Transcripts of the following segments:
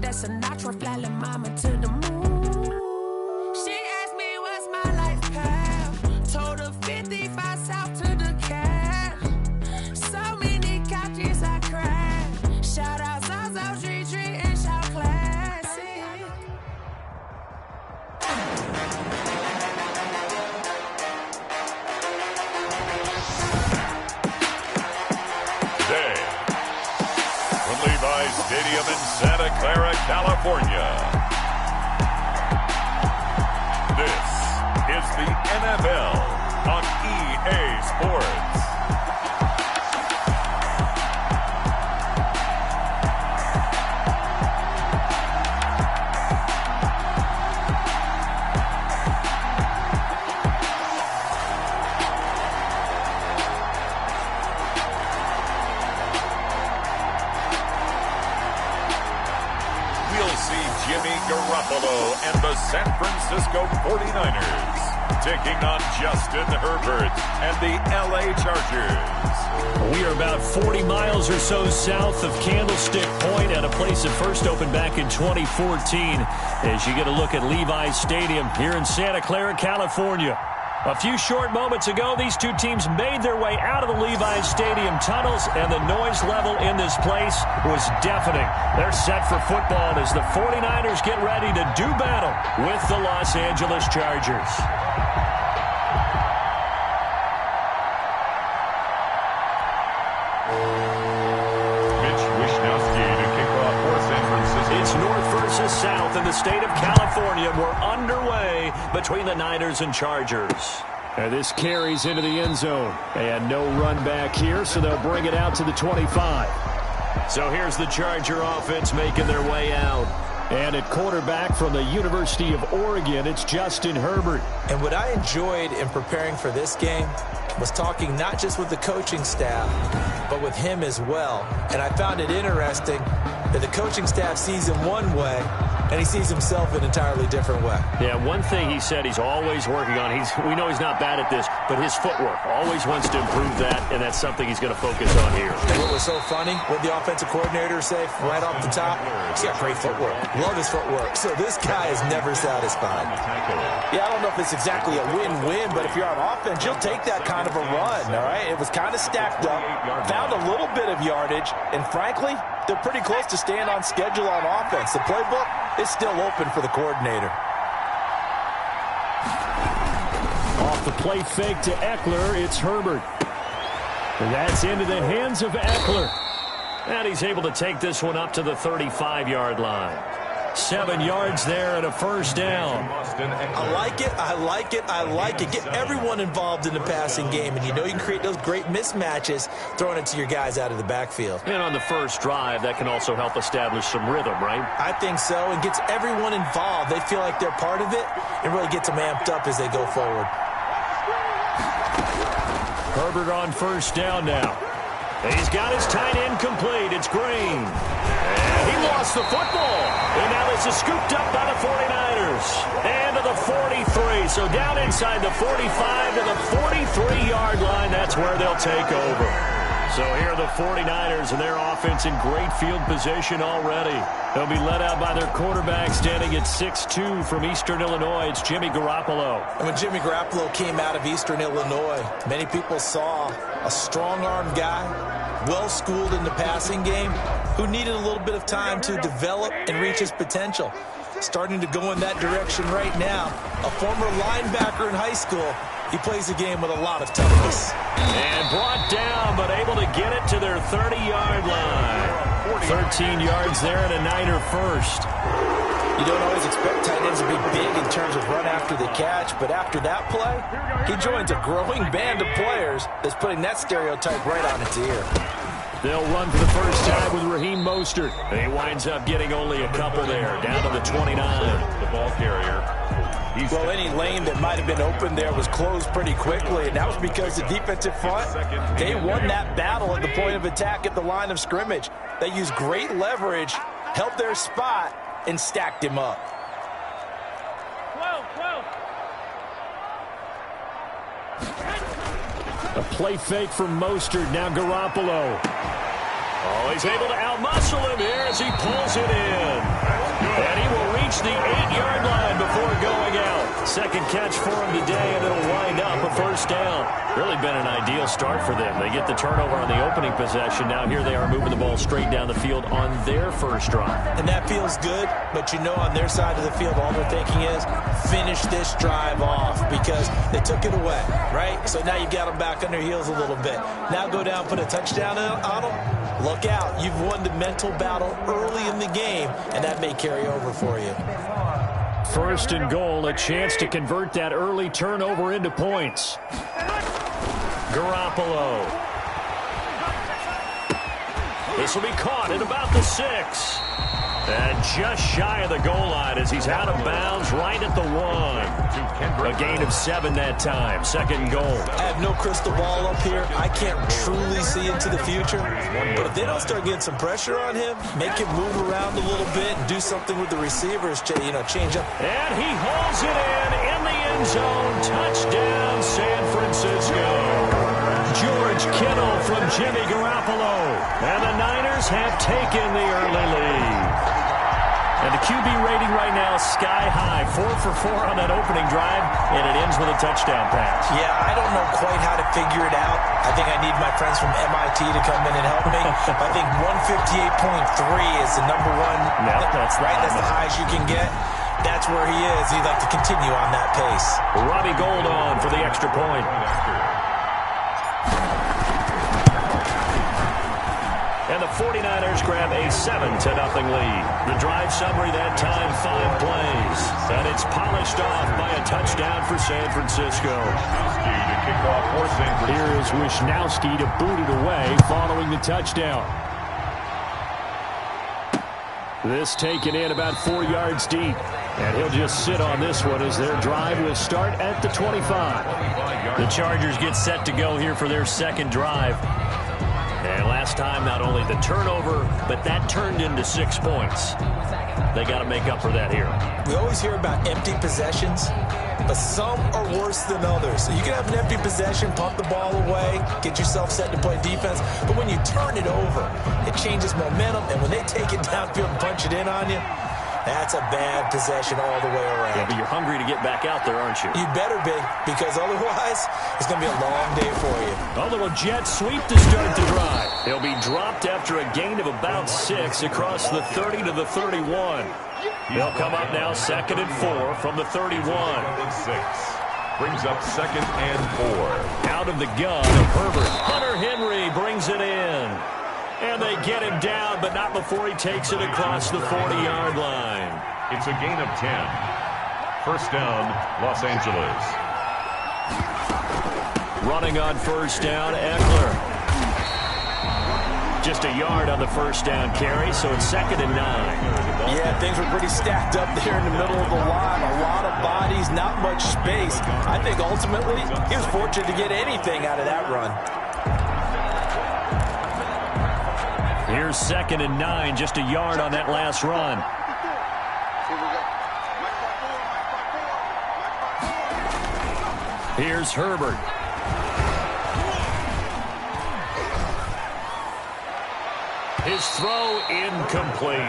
that's a natural. Fly little mama to the moon. She asked me what's my life path. Told her 55 south to the cab. So many couches I crashed. Shout out Zazo, Tree, and shout classic. Today, from Levi's Stadium in Santa Clara, California, this is the NFL on EA Sports. Jimmy Garoppolo and the San Francisco 49ers taking on Justin Herbert and the LA Chargers. We are about 40 miles or so south of Candlestick Point at a place that first opened back in 2014 as you get a look at Levi's Stadium here in Santa Clara, California. A few short moments ago, these two teams made their way out of the Levi's Stadium tunnels, and the noise level in this place was deafening. They're set for football as the 49ers get ready to do battle with the Los Angeles Chargers. It's north versus south in the state of California. We're underway between the Niners and Chargers. And this carries into the end zone. And no run back here, so they'll bring it out to the 25. So here's the Charger offense making their way out. And at quarterback from the University of Oregon, it's Justin Herbert. And what I enjoyed in preparing for this game was talking not just with the coaching staff, but with him as well. And I found it interesting that the coaching staff sees him one way, and he sees himself an entirely different way. Yeah, one thing he said he's always working on, we know he's not bad at this, but his footwork, always wants to improve that, and that's something he's going to focus on here. And what was so funny, what the offensive coordinator said right off the top, he's got great footwork. Love his footwork. So this guy is never satisfied. Yeah, I don't know if it's exactly a win-win, but if you're on offense, you'll take that kind of a run, all right? It was kind of stacked up, found a little bit of yardage, and frankly, they're pretty close to staying on schedule on offense. The playbook is still open for the coordinator. Off the play fake to Eckler, it's Herbert. And that's into the hands of Eckler. And he's able to take this one up to the 35-yard line. 7 yards there and a first down. I like it, I like it, I like it. Get everyone involved in the passing game, and you know you can create those great mismatches throwing it to your guys out of the backfield. And on the first drive, that can also help establish some rhythm, right? I think so, and gets everyone involved. They feel like they're part of it, and really gets them amped up as they go forward. Herbert on first down now. He's got his tight end complete. It's Green. And he lost the football. And now this is scooped up by the 49ers. And to the 43. So down inside the 45 to the 43-yard line. That's where they'll take over. So here are the 49ers and their offense in great field position already. They'll be led out by their quarterback standing at 6'2" from Eastern Illinois. It's Jimmy Garoppolo. And when Jimmy Garoppolo came out of Eastern Illinois, many people saw a strong-armed guy, well-schooled in the passing game, who needed a little bit of time to develop and reach his potential. Starting to go in that direction right now. A former linebacker in high school, he plays the game with a lot of toughness. And brought down, but able to get it to their 30-yard line. 13 yards there and a Niner first. You don't always expect tight ends to be big in terms of run after the catch, but after that play, he joins a growing band of players that's putting that stereotype right on its ear. They'll run for the first time with Raheem Mostert. He winds up getting only a couple there, down to the 29. The ball carrier. Well, any lane that might have been open there was closed pretty quickly, and that was because the defensive front, they won that battle at the point of attack at the line of scrimmage. They used great leverage, held their spot, and stacked him up. A play fake from Mostert, now Garoppolo. Oh, he's able to outmuscle him here as he pulls it in. And he will reach the 8-yard line before going out. Second catch for him today, and it'll wind up a first down. Really been an ideal start for them. They get the turnover on the opening possession. Now here they are moving the ball straight down the field on their first drive. And that feels good, but you know on their side of the field, all they're thinking is finish this drive off because they took it away, right? So now you got them back on their heels a little bit. Now go down, put a touchdown on them. Look out. You've won the mental battle early in the game, and that may carry over for you. First and goal, a chance to convert that early turnover into points. Garoppolo. This will be caught at about the 6. And just shy of the goal line as he's out of bounds right at the 1. A gain of 7 that time. Second and goal. I have no crystal ball up here. I can't truly see into the future. But if they don't start getting some pressure on him, make him move around a little bit and do something with the receivers, change up. And he hauls it in the end zone. Touchdown, San Francisco. George Kittle from Jimmy Garoppolo. And the Niners have taken the early lead. And the QB rating right now is sky high. 4 for 4 on that opening drive, and it ends with a touchdown pass. Yeah, I don't know quite how to figure it out. I think I need my friends from MIT to come in and help me. I think 158.3 is the number one. No, that's right. That's the highest you can get. That's where he is. He'd like to continue on that pace. Robbie Gould on for the extra point. And the 49ers grab a 7-0 lead. The drive summary that time, 5 plays. And it's polished off by a touchdown for San Francisco. Here is Wisnowski to boot it away following the touchdown. This taken in about 4 yards deep. And he'll just sit on this one as their drive will start at the 25. The Chargers get set to go here for their second drive. And last time, not only the turnover, but that turned into 6 points. They got to make up for that here. We always hear about empty possessions, but some are worse than others. So you can have an empty possession, pump the ball away, get yourself set to play defense. But when you turn it over, it changes momentum. And when they take it downfield and punch it in on you, that's a bad possession all the way around. Yeah, but you're hungry to get back out there, aren't you? You better be, because otherwise it's going to be a long day for you. A little jet sweep to start the drive. He'll be dropped after a gain of about 6 across the 30 to the 31. They'll come up now 2nd and 4 from the 31. 6 brings up 2nd and 4. Out of the gun, Herbert. Hunter Henry brings it in. And they get him down, but not before he takes it across the 40-yard line. It's a gain of 10. First down, Los Angeles. Running on first down, Eckler. Just a yard on the first down carry, so it's 2nd and 9. Yeah, things were pretty stacked up there in the middle of the line. A lot of bodies, not much space. I think ultimately he was fortunate to get anything out of that run. Here's 2nd and 9, just a yard on that last run. Here's Herbert. His throw incomplete.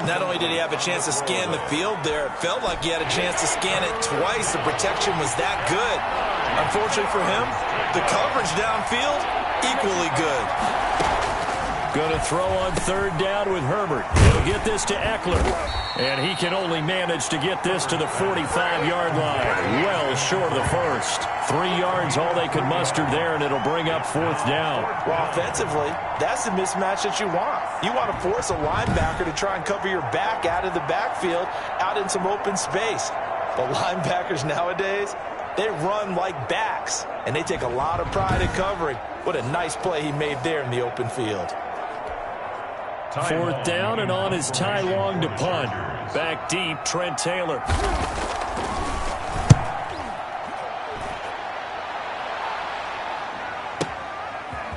Not only did he have a chance to scan the field there, it felt like he had a chance to scan it twice. The protection was that good. Unfortunately for him, the coverage downfield, equally good. Going to throw on 3rd down with Herbert. He'll get this to Eckler. And he can only manage to get this to the 45-yard line. Well short of the first. 3 yards all they could muster there, and it'll bring up 4th down. Well, offensively, that's the mismatch that you want. You want to force a linebacker to try and cover your back out of the backfield, out in some open space. But linebackers nowadays, they run like backs, and they take a lot of pride in covering. What a nice play he made there in the open field. 4th down, and on is Ty Long to punt. Back deep, Trent Taylor.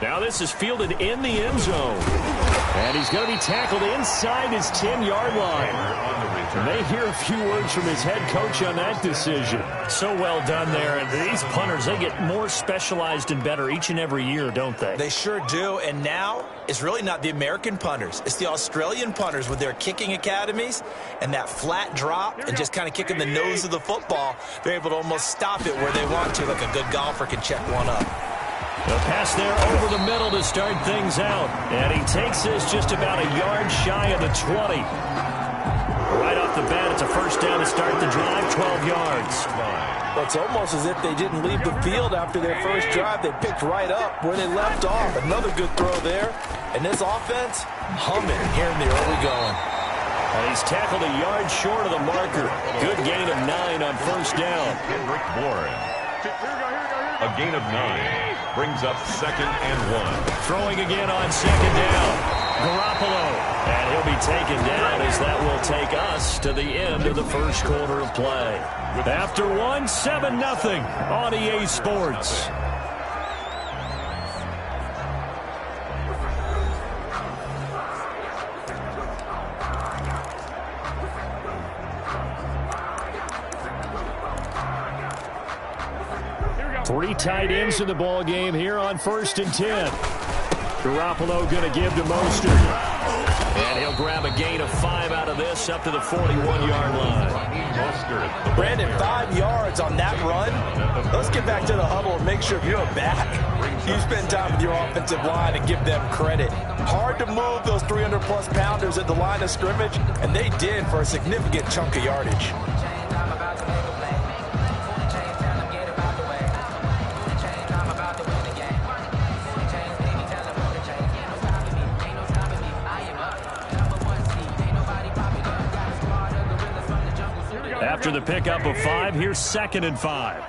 Now this is fielded in the end zone. And he's going to be tackled inside his 10-yard line. And they hear a few words from his head coach on that decision. So well done there. And these punters, they get more specialized and better each and every year, don't they? They sure do. And now it's really not the American punters. It's the Australian punters with their kicking academies and that flat drop and just kind of kicking the nose of the football. They're able to almost stop it where they want to, like a good golfer can check one up. The pass there over the middle to start things out. And he takes this just about a yard shy of the 20. Right off the bat, it's a first down to start the drive, 12 yards. Well, it's almost as if they didn't leave the field after their first drive. They picked right up where they left off. Another good throw there. And this offense, humming here in the early going. And he's tackled a yard short of the marker. Good gain of 9 on first down. Kendrick Bourne. A gain of 9 brings up 2nd and 1. Throwing again on second down. Garoppolo. And he'll be taken down as that will take us to the end of the first quarter of play. After 1, 7-0 on EA Sports. Three tight ends in the ball game here on 1st and 10. Garoppolo going to give to Mostert. And he'll grab a gain of 5 out of this up to the 41-yard line. Brandon, 5 yards on that run. Let's get back to the huddle and make sure you're back. You spend time with your offensive line and give them credit. Hard to move those 300-plus pounders at the line of scrimmage, and they did for a significant chunk of yardage. After the pickup of 5, here's 2nd and 5.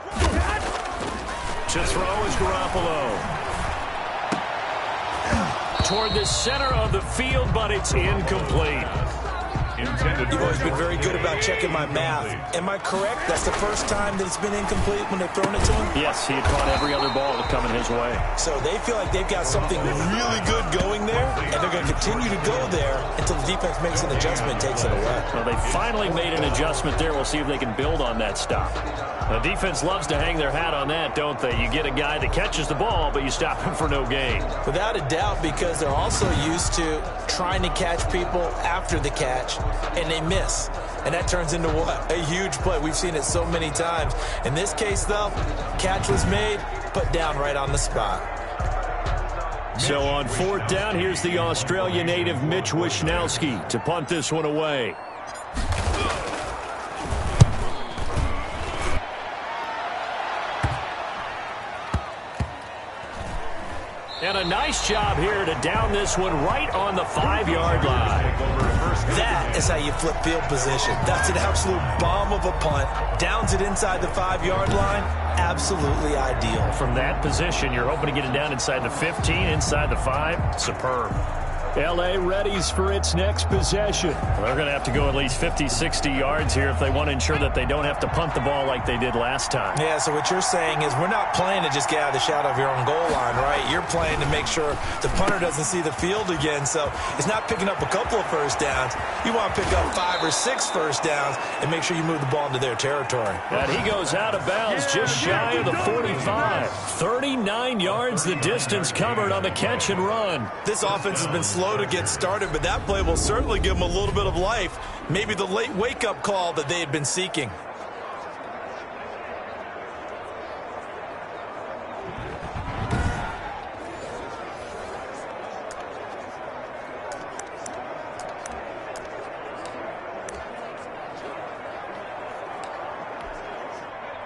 To throw is Garoppolo. Toward the center of the field, but it's incomplete. You've always been very good about checking my math. Am I correct? That's the first time that it's been incomplete when they've thrown it to him? Yes, he had caught every other ball that coming his way. So they feel like they've got something really good going there, and they're going to continue to go there until the defense makes an adjustment and takes it away. Well, they finally made an adjustment there. We'll see if they can build on that stop. The defense loves to hang their hat on that, don't they? You get a guy that catches the ball, but you stop him for no gain. Without a doubt, because they're also used to trying to catch people after the catch, and they miss. And that turns into what? A huge play. We've seen it so many times. In this case, though, catch was made, put down right on the spot. So on 4th down, here's the Australia native Mitch Wishnowski to punt this one away. And a nice job here to down this one right on the 5-yard line. That is how you flip field position. That's an absolute bomb of a punt. Downs it inside the 5-yard line. Absolutely ideal. From that position, you're hoping to get it down inside the 15, inside the 5. Superb. L.A. readies for its next possession. They're going to have to go at least 50, 60 yards here if they want to ensure that they don't have to punt the ball like they did last time. Yeah, so what you're saying is we're not playing to just get out of the shadow of your own goal line, right? You're playing to make sure the punter doesn't see the field again. So it's not picking up a couple of first downs. You want to pick up 5 or 6 first downs and make sure you move the ball into their territory. And he goes out of bounds just shy of the 45. 39 yards the distance covered on the catch and run. This offense has been slow to get started, but that play will certainly give them a little bit of life. Maybe the late wake-up call that they had been seeking.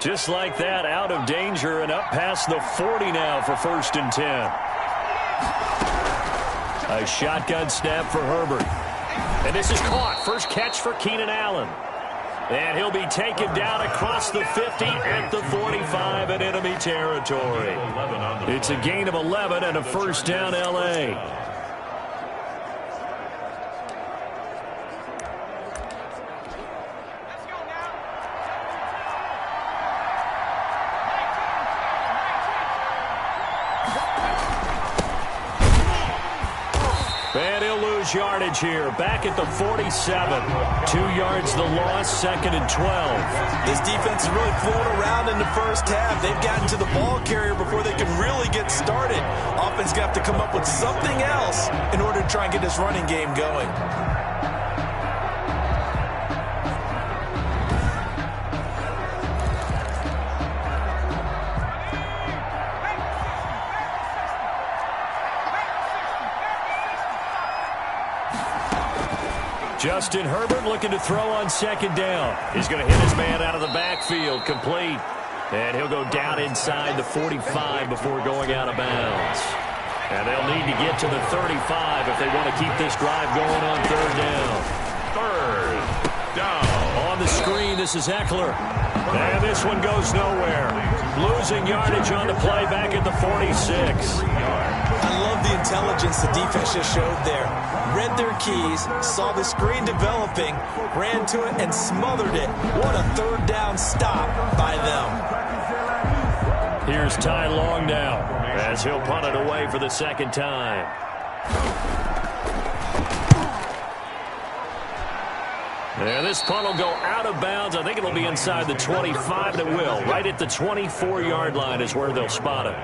Just like that, out of danger and up past the 40 now for 1st and 10. A shotgun snap for Herbert. And this is caught. First catch for Keenan Allen. And he'll be taken down across the 50 at the 45 in enemy territory. It's a gain of 11 and a first down L.A. And he'll lose lose yardage here. Back at the 47. 2 yards the loss, 2nd and 12. This defense is really flown around in the first half. They've gotten to the ball carrier before they can really get started. Offense going to have to come up with something else in order to try and get this running game going. Justin Herbert looking to throw on 2nd down. He's going to hit his man out of the backfield, complete. And he'll go down inside the 45 before going out of bounds. And they'll need to get to the 35 if they want to keep this drive going on 3rd down. 3rd down. On the screen, this is Eckler. And this one goes nowhere. Losing yardage on the play back at the 46. I love the intelligence the defense just showed there. Read their keys, saw the screen developing, ran to it, and smothered it. What a 3rd down stop by them. Here's Ty Long now, as he'll punt it away for the 2nd time. And this punt will go out of bounds. I think it'll be inside the 25, and it will. Right at the 24-yard line is where they'll spot it.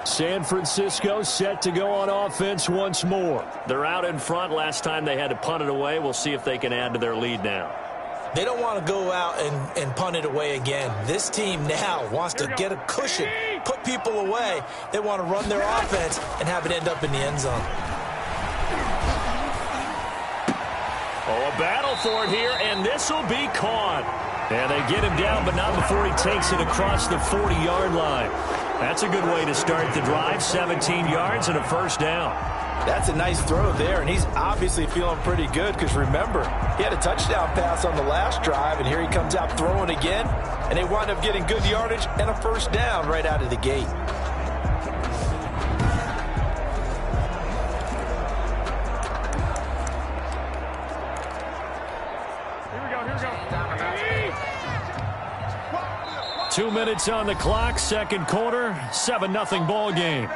San Francisco set to go on offense once more. They're out in front. Last time they had to punt it away. We'll see if they can add to their lead now. They don't want to go out and punt it away again. This team now wants to get a cushion, put people away. They want to run their offense and have it end up in the end zone. Oh, a battle for it here, and this will be caught. And they get him down, but not before he takes it across the 40-yard line. That's a good way to start the drive. 17 yards and a 1st down. That's a nice throw there, and he's obviously feeling pretty good because, remember, he had a touchdown pass on the last drive, and here he comes out throwing again, and they wind up getting good yardage and a 1st down right out of the gate. Here we go. 2 minutes on the clock, 2nd quarter, 7-0 ball game.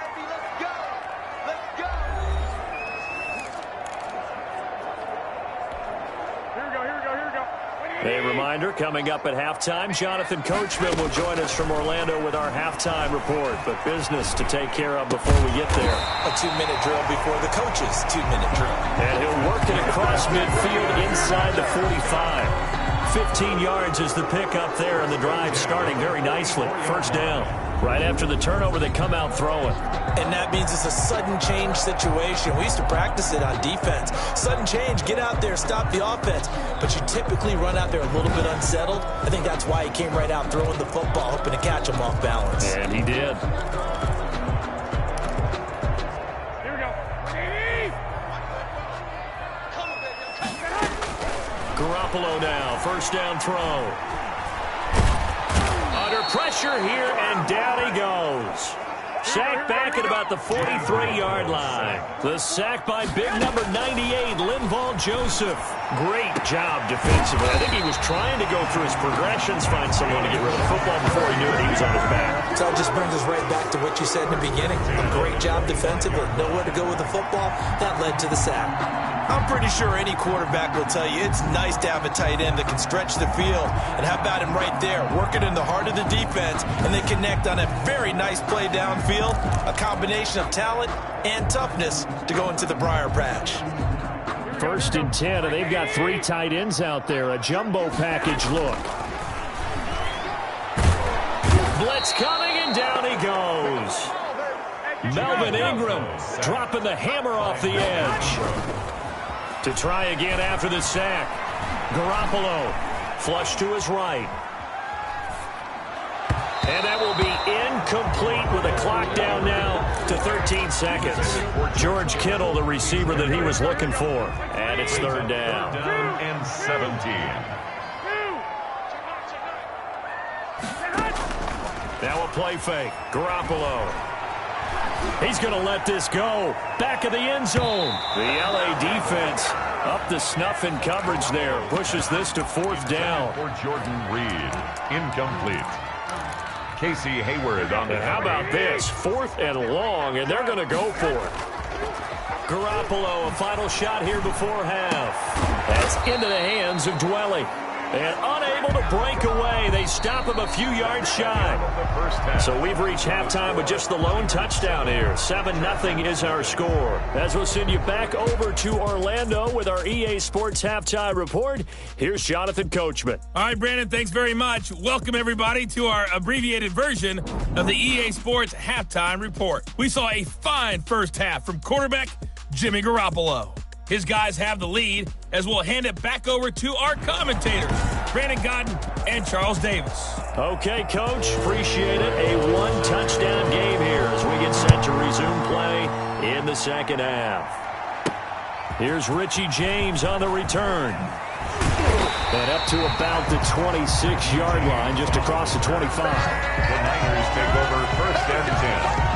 A reminder, coming up at halftime, Jonathan Coachman will join us from Orlando with our halftime report. But business to take care of before we get there. A 2-minute drill before the coach's 2-minute drill. And he'll work it across midfield inside the 45. 15 yards is the pickup there, and the drive starting very nicely. 1st down. Right after the turnover, they come out throwing. And that means it's a sudden change situation. We used to practice it on defense. Sudden change, get out there, stop the offense. But you typically run out there a little bit unsettled. I think that's why he came right out throwing the football, hoping to catch him off balance. And he did. Here we go. Garoppolo now, 1st down throw. Under pressure here, and down he goes. Sacked back at about the 43-yard line. The sack by big number 98, Linval Joseph. Great job defensively. I think he was trying to go through his progressions, find someone to get rid of the football before he knew it. He was on his back. So it just brings us right back to what you said in the beginning. A great job defensively. Nowhere to go with the football. That led to the sack. I'm pretty sure any quarterback will tell you it's nice to have a tight end that can stretch the field. And how about him right there, working in the heart of the defense, and they connect on a very nice play downfield. A combination of talent and toughness to go into the briar patch. 1st and 10, and they've got 3 tight ends out there. A jumbo package look. Blitz coming, and down he goes. Melvin Ingram dropping the hammer off the edge. To try again after the sack. Garoppolo flush to his right. And that will be incomplete with a clock down now to 13 seconds. George Kittle, the receiver that he was looking for. And it's 3rd down. Down and 17. Now a play fake. Garoppolo. He's going to let this go. Back of the end zone. The LA defense up the snuff in coverage there. Pushes this to 4th down. For Jordan Reed. Incomplete. Casey Hayward on the And how about this? 4th and long, and they're going to go for it. Garoppolo, a final shot here before half. That's into the hands of Dwelly. And unable to break away. They stop him a few yards shy. So we've reached halftime with just the lone touchdown here. 7-0 is our score. As we'll send you back over to Orlando with our EA Sports Halftime Report, here's Jonathan Coachman. All right, Brandon, thanks very much. Welcome, everybody, to our abbreviated version of the EA Sports Halftime Report. We saw a fine first half from quarterback Jimmy Garoppolo. His guys have the lead as we'll hand it back over to our commentators, Brandon Godden and Charles Davis. Okay, Coach, appreciate it. A one-touchdown game here as we get set to resume play in the second half. Here's Richie James on the return. And up to about the 26-yard line, just across the 25. The Niners take over first and 10.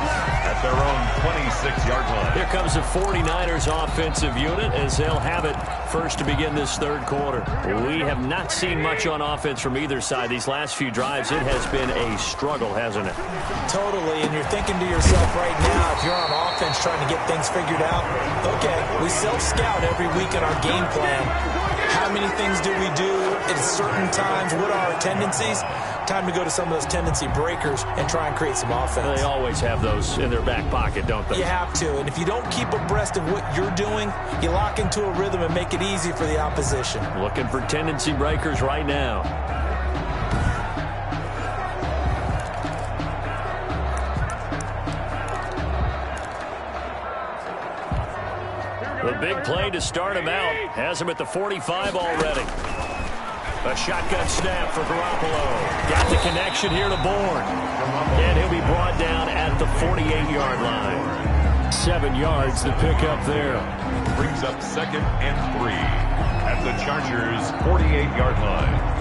At their own 26-yard line. Here comes the 49ers offensive unit as they'll have it first to begin this third quarter. We have not seen much on offense from either side. These last few drives, it has been a struggle, hasn't it? Totally, and you're thinking to yourself right now, if you're on offense trying to get things figured out, okay, we self-scout every week in our game plan. How many things do we do at certain times? What are our tendencies? Time to go to some of those tendency breakers and try and create some offense. They always have those in their back pocket, don't they? You have to, and if you don't keep abreast of what you're doing, you lock into a rhythm and make it easy for the opposition. Looking for tendency breakers right now. The big play to start him out has him at the 45 already. A shotgun snap for Garoppolo. Got the connection here to Bourne. And he'll be brought down at the 48-yard line. 7 yards to pick up there. Brings up second and 3 at the Chargers' 48-yard line.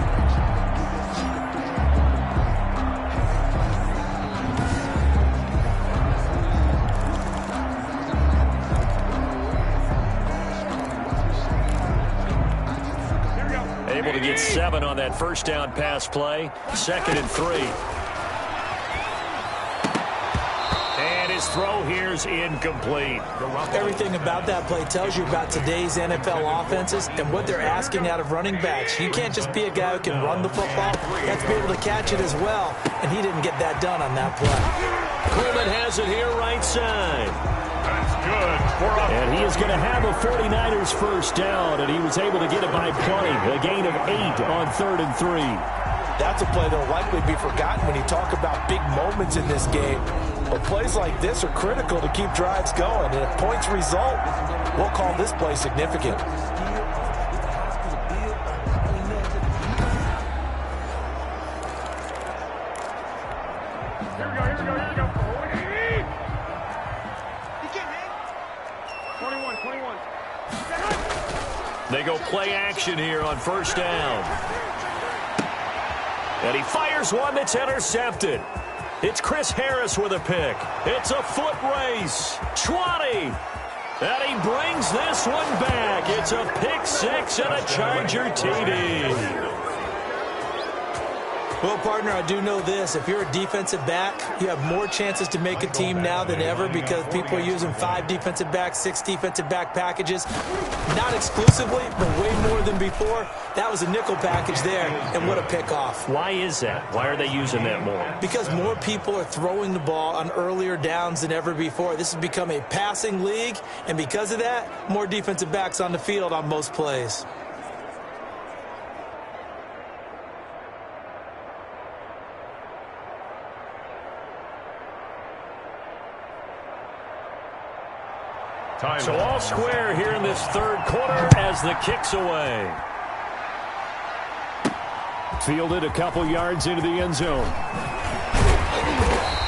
Able to get 7 on that first down pass play. Second and 3. And his throw here's incomplete. Everything about that play tells you about today's NFL offenses and what they're asking out of running backs. You can't just be a guy who can run the football. You have to be able to catch it as well, and he didn't get that done on that play. Coleman has it here right side. That's good. And he is going to have a 49ers first down, and he was able to get it by plenty. A gain of 8 on 3rd and 3. That's a play that will likely be forgotten when you talk about big moments in this game. But plays like this are critical to keep drives going. And if points result, we'll call this play significant. Here we go. 21. They go play action here on first down. And he fires one that's intercepted. It's Chris Harris with a pick. It's a foot race. 20. And he brings this one back. It's a pick 6 and a Charger TD. Well, partner, I do know this. If you're a defensive back, you have more chances to make a team now than ever because people are using 5 defensive backs, 6 defensive back packages. Not exclusively, but way more than before. That was a nickel package there, and what a pickoff. Why is that? Why are they using that more? Because more people are throwing the ball on earlier downs than ever before. This has become a passing league, and because of that, more defensive backs on the field on most plays. So all square here in this third quarter as the kick's away. Fielded a couple yards into the end zone.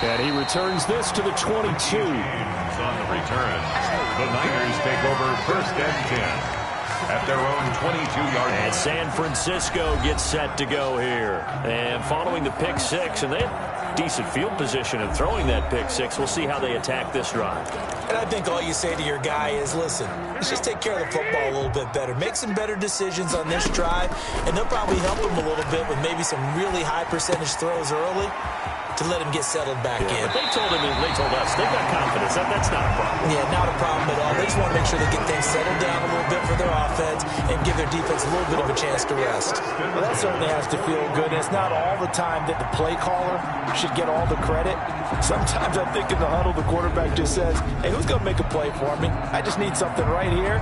And he returns this to the 22. On the return, the Niners take over first and 10 at their own 22-yard line. And San Francisco gets set to go here. And following the pick 6, and they have decent field position in throwing that pick 6. We'll see how they attack this drive. And I think all you say to your guy is, listen, let's just take care of the football a little bit better. Make some better decisions on this drive, and they'll probably help him a little bit with maybe some really high percentage throws early. to let him get settled back in. But they told us, they've got confidence. That's not a problem. Yeah, not a problem at all. They just want to make sure they get things settled down a little bit for their offense and give their defense a little bit of a chance to rest. Well, that certainly has to feel good. It's not all the time that the play caller should get all the credit. Sometimes I think in the huddle, the quarterback just says, hey, who's going to make a play for me? I just need something right here.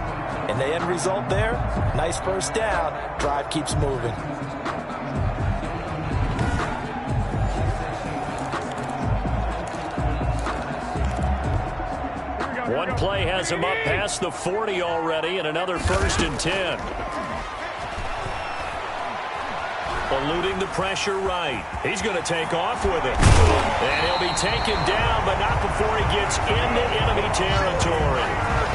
And the end result there, nice first down. Drive keeps moving. One play has him up past the 40 already, and another 1st and 10. Eluding the pressure right. He's going to take off with it. And he'll be taken down, but not before he gets into enemy territory.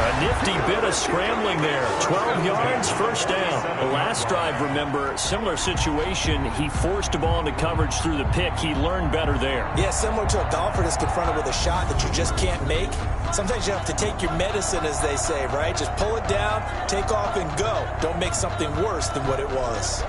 A nifty bit of scrambling there. 12 yards, 1st down. The last drive, remember, similar situation. He forced a ball into coverage through the pick. He learned better there. Yeah, similar to a golfer that's confronted with a shot that you just can't make. Sometimes you have to take your medicine, as they say, right? Just pull it down, take off, and go. Don't make something worse than what it was.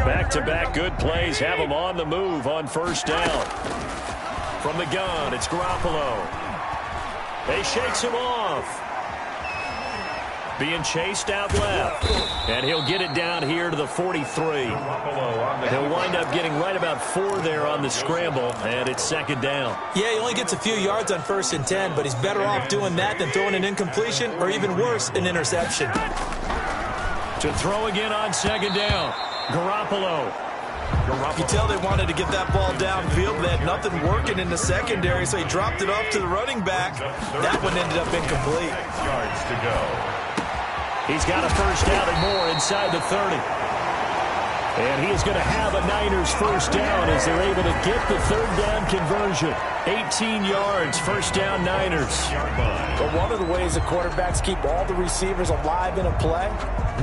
Back-to-back good plays have him on the move on 1st down. From the gun, it's Garoppolo. He shakes him off. Being chased out left. And he'll get it down here to the 43. He'll wind up getting right about 4 there on the scramble, and it's 2nd down. Yeah, he only gets a few yards on 1st and 10, but he's better off doing that than throwing an incompletion or even worse, an interception. To throw again on 2nd down. Garoppolo. You tell they wanted to get that ball downfield. They had nothing working in the secondary, so he dropped it off to the running back. That one ended up incomplete. Yards to go. He's got a 1st down and more inside the 30. And he is going to have a Niners 1st down as they're able to get the 3rd down conversion. 18 yards, 1st down Niners. But one of the ways the quarterbacks keep all the receivers alive in a play,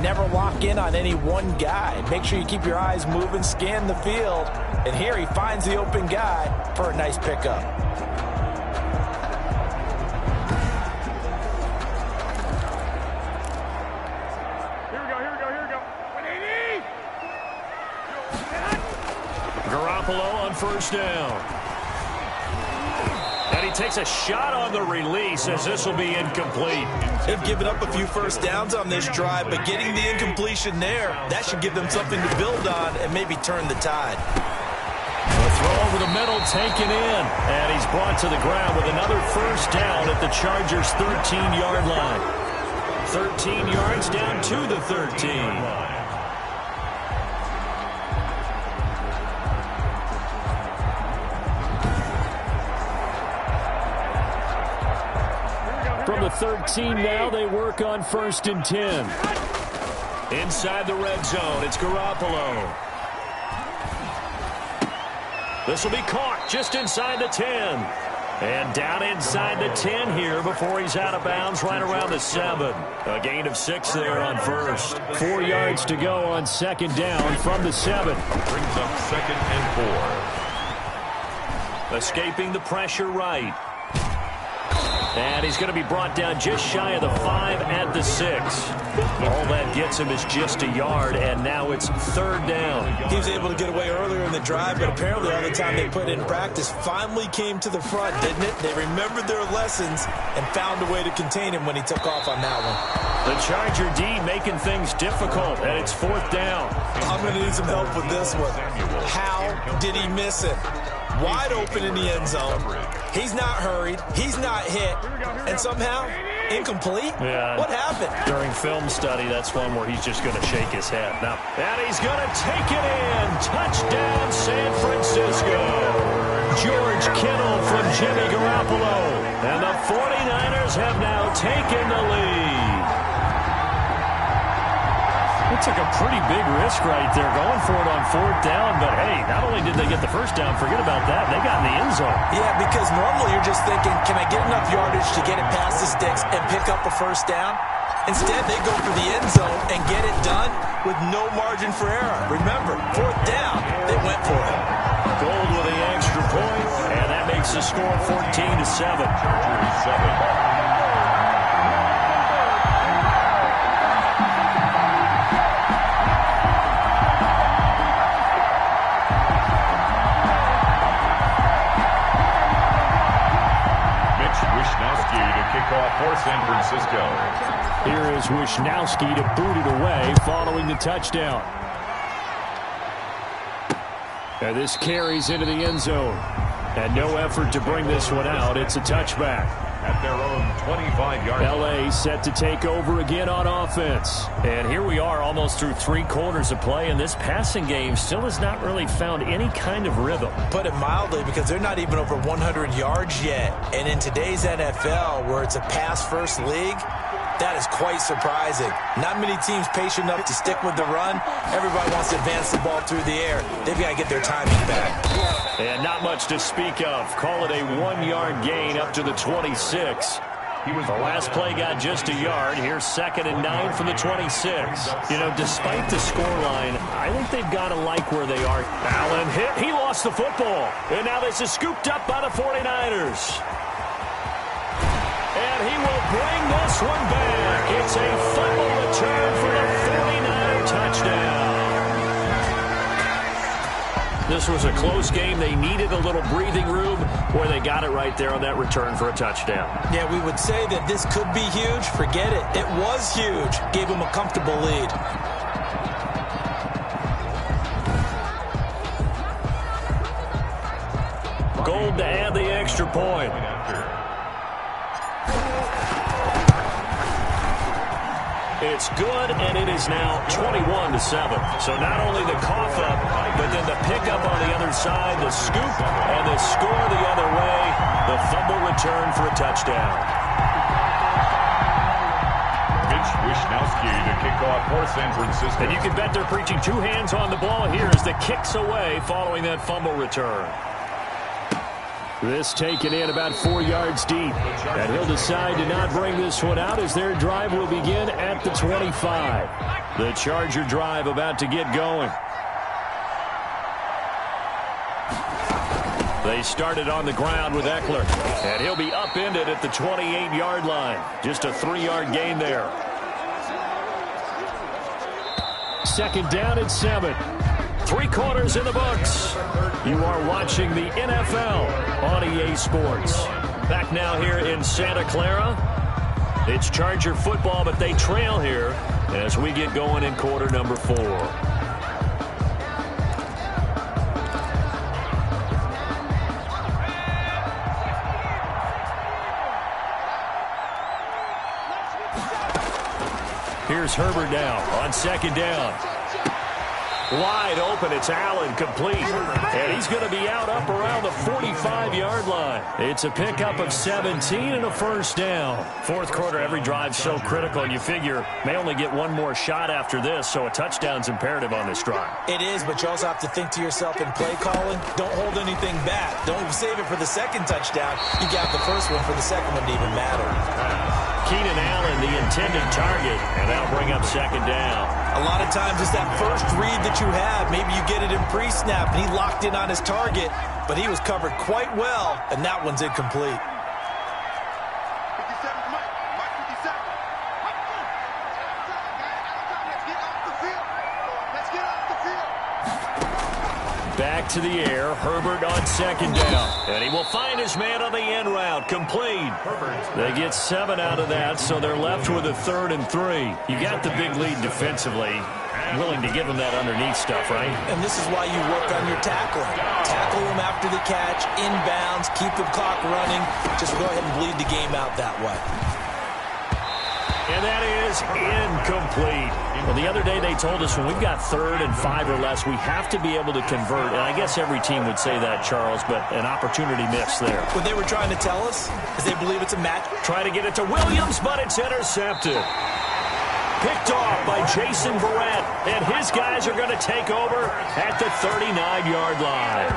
never lock in on any one guy. Make sure you keep your eyes moving, scan the field. And here he finds the open guy for a nice pickup. Garoppolo on 1st down. And he takes a shot on the release as this will be incomplete. They've given up a few 1st downs on this drive, but getting the incompletion there, that should give them something to build on and maybe turn the tide. A throw over the middle taken in. And he's brought to the ground with another 1st down at the Chargers' 13-yard line. 13 yards down to the 13. From the 13 now, they work on 1st and 10. Inside the red zone, it's Garoppolo. This will be caught just inside the 10. And down inside the 10 here before he's out of bounds right around the 7. A gain of 6 there on 1st. 4 yards to go on 2nd down from the 7. Brings up 2nd and 4. Escaping the pressure right. And he's going to be brought down just shy of the 5 at the 6. All that gets him is just a yard, and now it's 3rd down. He was able to get away earlier in the drive, but apparently all the time they put in practice finally came to the front, didn't it? They remembered their lessons and found a way to contain him when he took off on that one. The Charger D making things difficult, and it's 4th down. I'm going to need some help with this one. How did he miss it? Wide open in the end zone. He's not hurried. He's not hit. And somehow, incomplete? Yeah. What happened? During film study, that's one where he's just going to shake his head. Now, and he's going to take it in. Touchdown, San Francisco. George Kittle from Jimmy Garoppolo. And the 49ers have now taken the lead. It took a pretty big risk right there going for it on 4th down. But, hey, not only did they get the 1st down, forget about that, they got in the end zone. Yeah, because normally you're just thinking, can I get enough yardage to get it past the sticks and pick up a 1st down? Instead, they go for the end zone and get it done with no margin for error. Remember, 4th down, they went for it. Gold with the extra point, and that makes the score 14-7. For San Francisco. Here is Wisnowski to boot it away following the touchdown. And this carries into the end zone. And no effort to bring this one out. It's a touchback. At their own 25-yard line. LA set to take over again on offense. And here we are almost through 3 quarters of play, and this passing game still has not really found any kind of rhythm. Put it mildly, because they're not even over 100 yards yet. And in today's NFL, where it's a pass-first league, that is quite surprising. Not many teams patient enough to stick with the run. Everybody wants to advance the ball through the air. They've got to get their timing back. And not much to speak of. Call it a 1-yard gain up to the 26. The last play got just a yard. Here's 2nd and 9 from the 26. You know, despite the scoreline, I think they've got to like where they are. Allen hit. He lost the football. And now this is scooped up by the 49ers. And he will bring this one back. It's a fumble return for the 49er touchdown. This was a close game. They needed a little breathing room, where they got it right there on that return for a touchdown. Yeah, we would say that this could be huge. Forget it. It was huge. Gave them a comfortable lead. Gold to add the extra point. It's good, and it is now 21-7. So not only the cough up, but then the pickup on the other side, the scoop, and the score the other way, the fumble return for a touchdown. Mitch Wisnowski to kick off for San Francisco. And you can bet they're preaching 2 hands on the ball here as the kicks away following that fumble return. This taken in about 4 yards deep. And he'll decide to not bring this one out as their drive will begin at the 25. The Charger drive about to get going. They started on the ground with Eckler. And he'll be upended at the 28-yard line. Just a 3-yard gain there. 2nd down and 7. 3 quarters in the books. You are watching the NFL on EA Sports. Back now here in Santa Clara. It's Charger football, but they trail here as we get going in quarter number 4. Here's Herbert now on 2nd down. Wide open, it's Allen, complete. And he's going to be out up around the 45-yard line. It's a pickup of 17 and a 1st down. 4th quarter, every drive's so critical, and you figure may only get one more shot after this, so a touchdown's imperative on this drive. It is, but you also have to think to yourself in play calling, don't hold anything back. Don't save it for the 2nd touchdown. You got the 1st one for the 2nd one to even matter. Keenan Allen, the intended target, and that'll bring up 2nd down. A lot of times it's that first read that you have. Maybe you get it in pre-snap, and he locked in on his target, but he was covered quite well, and that one's incomplete. Back to the air, Herbert on 2nd down. And he will find his man on the end route, complete. They get 7 out of that, so they're left with a 3rd and 3. You got the big lead defensively. Willing to give them that underneath stuff, right? And this is why you work on your tackling. Tackle them after the catch, inbounds, keep the clock running. Just go ahead and bleed the game out that way. And that is incomplete. Well, the other day they told us when we've got 3rd and 5 or less, we have to be able to convert. And I guess every team would say that, Charles, but an opportunity missed there. What they were trying to tell us is they believe it's a match. Try to get it to Williams, but it's intercepted. Picked off by Jason Verrett, and his guys are going to take over at the 39-yard line.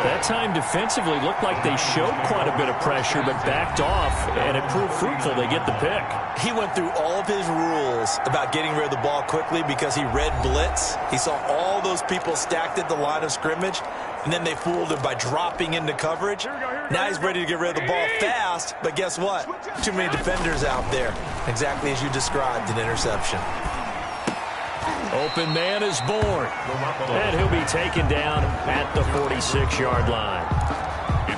That time defensively looked like they showed quite a bit of pressure, but backed off, and it proved fruitful. They get the pick. He went through all of his rules about getting rid of the ball quickly because he read blitz. He saw all those people stacked at the line of scrimmage, and then they fooled him by dropping into coverage. Now he's ready to get rid of the ball fast, but guess what? Too many defenders out there. Exactly as you described, an interception. Open man is born, and he'll be taken down at the 46-yard line.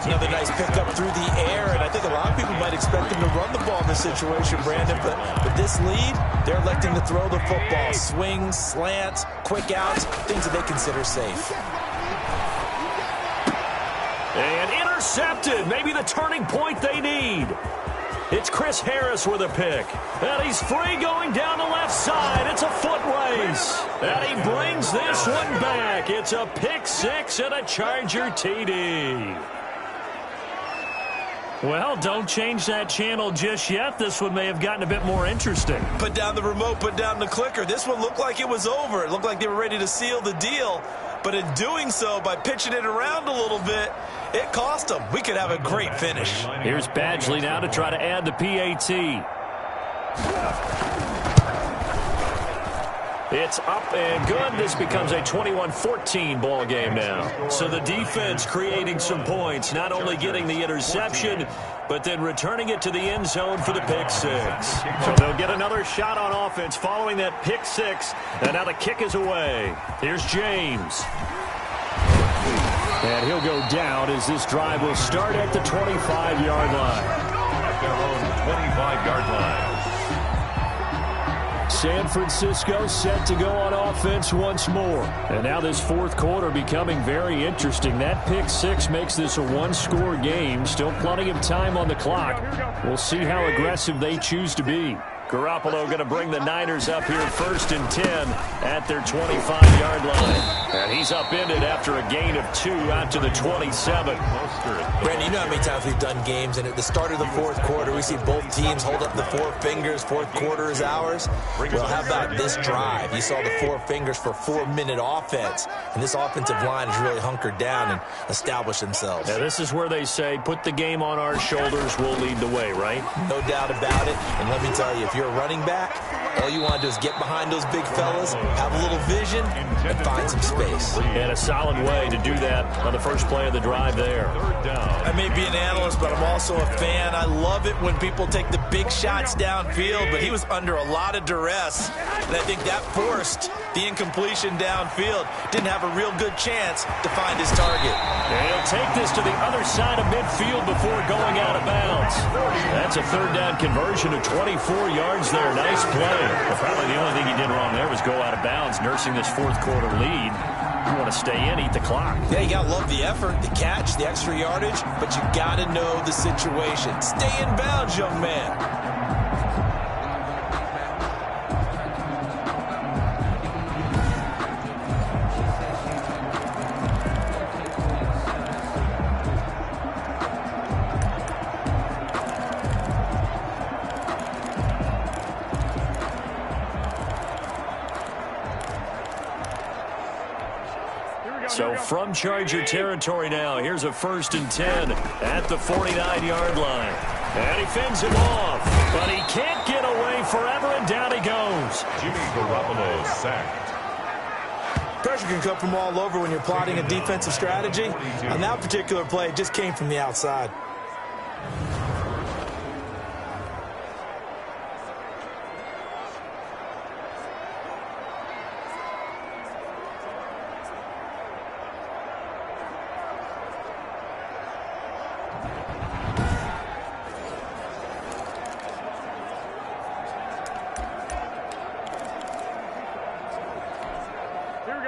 Another nice pickup through the air, and I think a lot of people might expect him to run the ball in this situation, Brandon, but with this lead, they're electing to throw the football. Swings, slants, quick outs, things that they consider safe. And intercepted, maybe the turning point they need. It's Chris Harris with a pick. And he's free going down the left side. It's a foot race. And he brings this one back. It's a pick six and a Charger TD. Well, don't change that channel just yet. This one may have gotten a bit more interesting. Put down the remote, put down the clicker. This one looked like it was over. It looked like they were ready to seal the deal. But in doing so, by pitching it around a little bit, it cost them. We could have a great finish. Here's Badgley now to try to add the PAT. It's up and good. This becomes a 21-14 ball game now. So the defense creating some points, not only getting the interception, but then returning it to the end zone for the pick six. So they'll get another shot on offense following that pick six, and now the kick is away. Here's James. And he'll go down as this drive will start at the 25-yard line. At their own 25-yard line. San Francisco set to go on offense once more. And now this fourth quarter becoming very interesting. That pick six makes this a one-score game. Still plenty of time on the clock. We'll see how aggressive they choose to be. Garoppolo going to bring the Niners up here 1st and 10 at their 25-yard line. And he's upended after a gain of 2 out to the 27. Brandon, you know how many times we've done games, and at the start of the fourth quarter, we see both teams hold up the four fingers. Fourth quarter is ours. Well, how about this drive? You saw the four fingers for 4-minute offense, and this offensive line has really hunkered down and established themselves. Now, this is where they say, put the game on our shoulders, we'll lead the way, right? No doubt about it. And let me tell you, if you're a running back, all you want to do is get behind those big fellas, have a little vision, and find some space. And a solid way to do that on the first play of the drive there. I may be an analyst, but I'm also a fan. I love it when people take the big shots downfield, but he was under a lot of duress, and I think that forced the incompletion downfield. Didn't have a real good chance to find his target. And he'll take this to the other side of midfield before going out of bounds. That's a third down conversion of 24 yards there. Nice play. Well, probably the only thing he did wrong there was go out of bounds, nursing this fourth quarter lead. You want to stay in, eat the clock. Yeah, you got to love the effort, the catch, the extra yardage, but you got to know the situation. Stay in bounds, young man. So from Charger territory now, here's a 1st and 10 at the 49-yard line. And he fends him off, but he can't get away forever, and down he goes. Jimmy Garoppolo sacked. Pressure can come from all over when you're plotting a defensive strategy. On that particular play, it just came from the outside.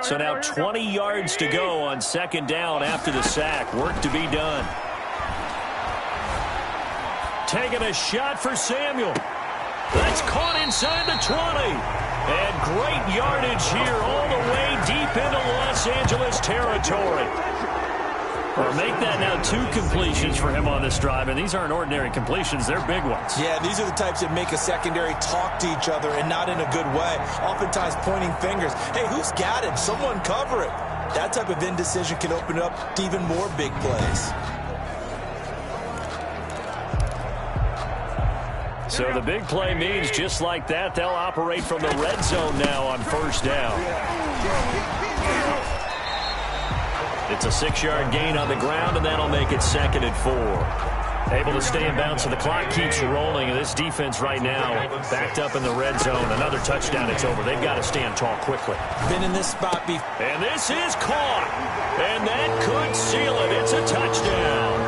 So now 20 yards to go on 2nd down after the sack. Work to be done. Taking a shot for Samuel. That's caught inside the 20. And great yardage here all the way deep into Los Angeles territory. Or make that now 2 completions for him on this drive. And these aren't ordinary completions. They're big ones. Yeah, these are the types that make a secondary talk to each other and not in a good way. Oftentimes pointing fingers. Hey, who's got him? Someone cover it. That type of indecision can open up to even more big plays. So the big play means just like that, they'll operate from the red zone now on 1st down. It's a 6-yard gain on the ground, and that'll make it 2nd and 4. Able to stay in bounds, so the clock keeps rolling. And this defense right now backed up in the red zone. Another touchdown, it's over. They've got to stand tall quickly. Been in this spot before. And this is caught. And that could seal it. It's a touchdown.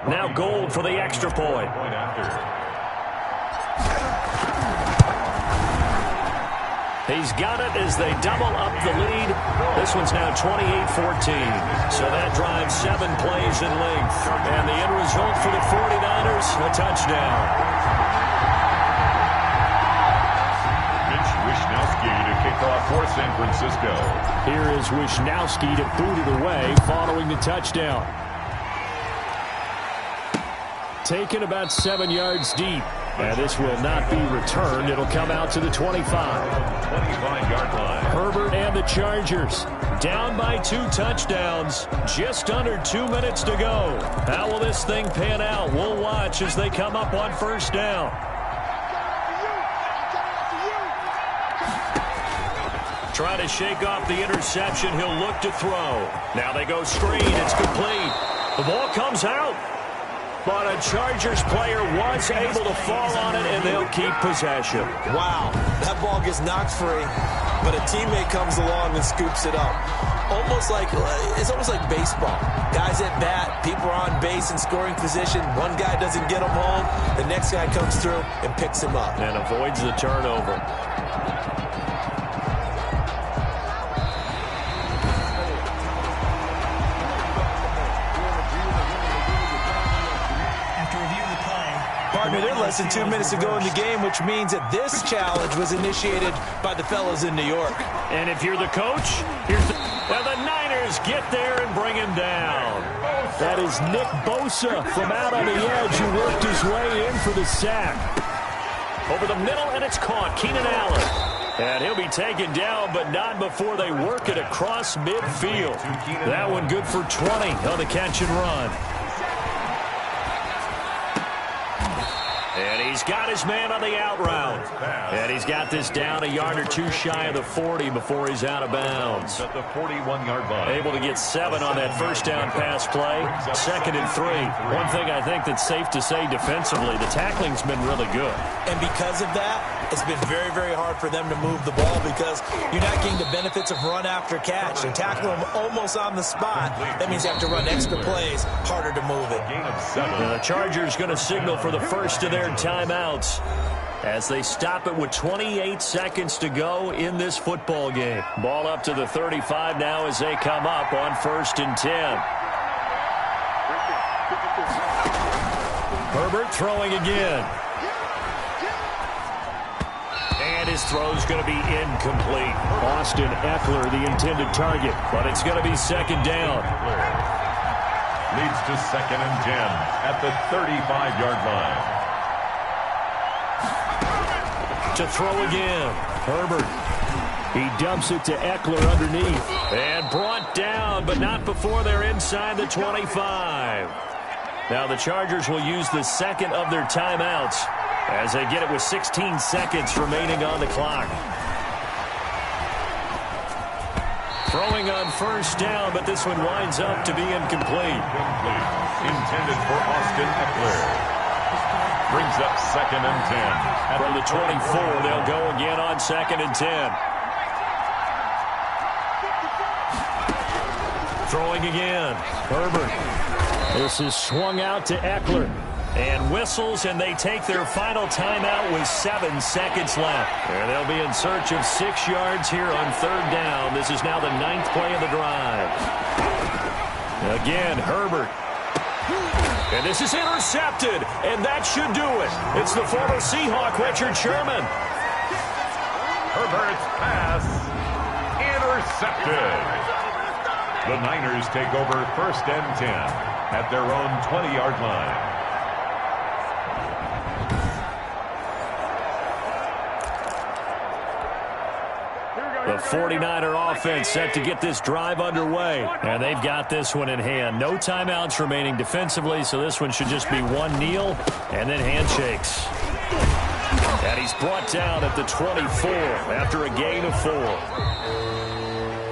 Now Gold for the extra point. He's got it as they double up the lead. This one's now 28-14. So that drives 7 plays in length. And the end result for the 49ers, a touchdown. Mitch Wishnowsky to kick off for San Francisco. Here is Wishnowsky to boot it away following the touchdown. Taken about 7 yards deep. And this will not be returned. It'll come out to the 25. 25-yard line. Herbert and the Chargers down by 2 touchdowns. Just under 2 minutes to go. How will this thing pan out? We'll watch as they come up on first down. Trying to shake off the interception. He'll look to throw. Now they go screen. It's complete. The ball comes out. But a Chargers player was able to fall on it, and they'll keep possession. Wow, that ball gets knocked free, but a teammate comes along and scoops it up. It's almost like baseball. Guys at bat, people are on base in scoring position. One guy doesn't get him home. The next guy comes through and picks him up. And avoids the turnover. They're less than 2 minutes to go in the game, which means that this challenge was initiated by the fellas in New York. And if you're the coach, well, the Niners get there and bring him down. That is Nick Bosa from out on the edge who worked his way in for the sack. Over the middle, and it's caught. Keenan Allen. And he'll be taken down, but not before they work it across midfield. That one good for 20 on the catch and run. And he's got his man on the out route. And he's got this down a yard or 2 shy of the 40 before he's out of bounds. At the 41-yard line. Able to get 7 on that first down pass play. 2nd and 3. One thing I think that's safe to say defensively, the tackling's been really good. And because of that, it's been very, very hard for them to move the ball because you're not getting the benefits of run after catch. And tackle them almost on the spot. That means you have to run extra plays, harder to move it. The Chargers going to signal for the first of their timeouts as they stop it with 28 seconds to go in this football game. Ball up to the 35 now as they come up on 1st and 10. Herbert throwing again. And his throw's going to be incomplete. Austin Eckler, the intended target, but it's going to be 2nd down. Leads to 2nd and 10 at the 35-yard line. To throw again. Herbert. He dumps it to Eckler underneath. And brought down, but not before they're inside the 25. Now the Chargers will use the 2nd of their timeouts as they get it with 16 seconds remaining on the clock. Throwing on 1st down, but this one winds up to be incomplete. Intended for Austin Eckler. Brings up 2nd and 10. From the 24, they'll go again on 2nd and 10. Throwing again. Herbert. This is swung out to Eckler. And whistles, and they take their final timeout with 7 seconds left. And they'll be in search of 6 yards here on 3rd down. This is now the 9th play of the drive. Again, Herbert. And this is intercepted, and that should do it. It's the former Seahawk, Richard Sherman. Herbert's pass intercepted. The Niners take over 1st and 10 at their own 20-yard line. The 49er offense set to get this drive underway. And they've got this one in hand. No timeouts remaining defensively, so this one should just be one kneel and then handshakes. And he's brought down at the 24 after a gain of 4.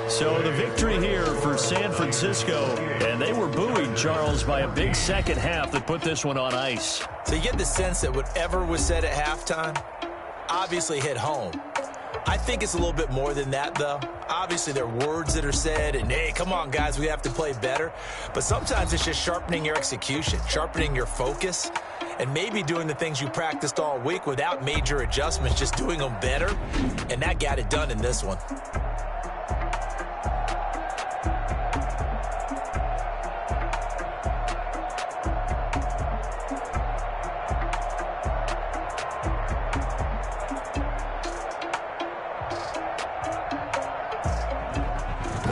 So the victory here for San Francisco, and they were buoyed, Charles, by a big second half that put this one on ice. So you get the sense that whatever was said at halftime obviously hit home. I think it's a little bit more than that, though. Obviously, there are words that are said, and, hey, come on, guys, we have to play better. But sometimes it's just sharpening your execution, sharpening your focus, and maybe doing the things you practiced all week without major adjustments, just doing them better. And that got it done in this one.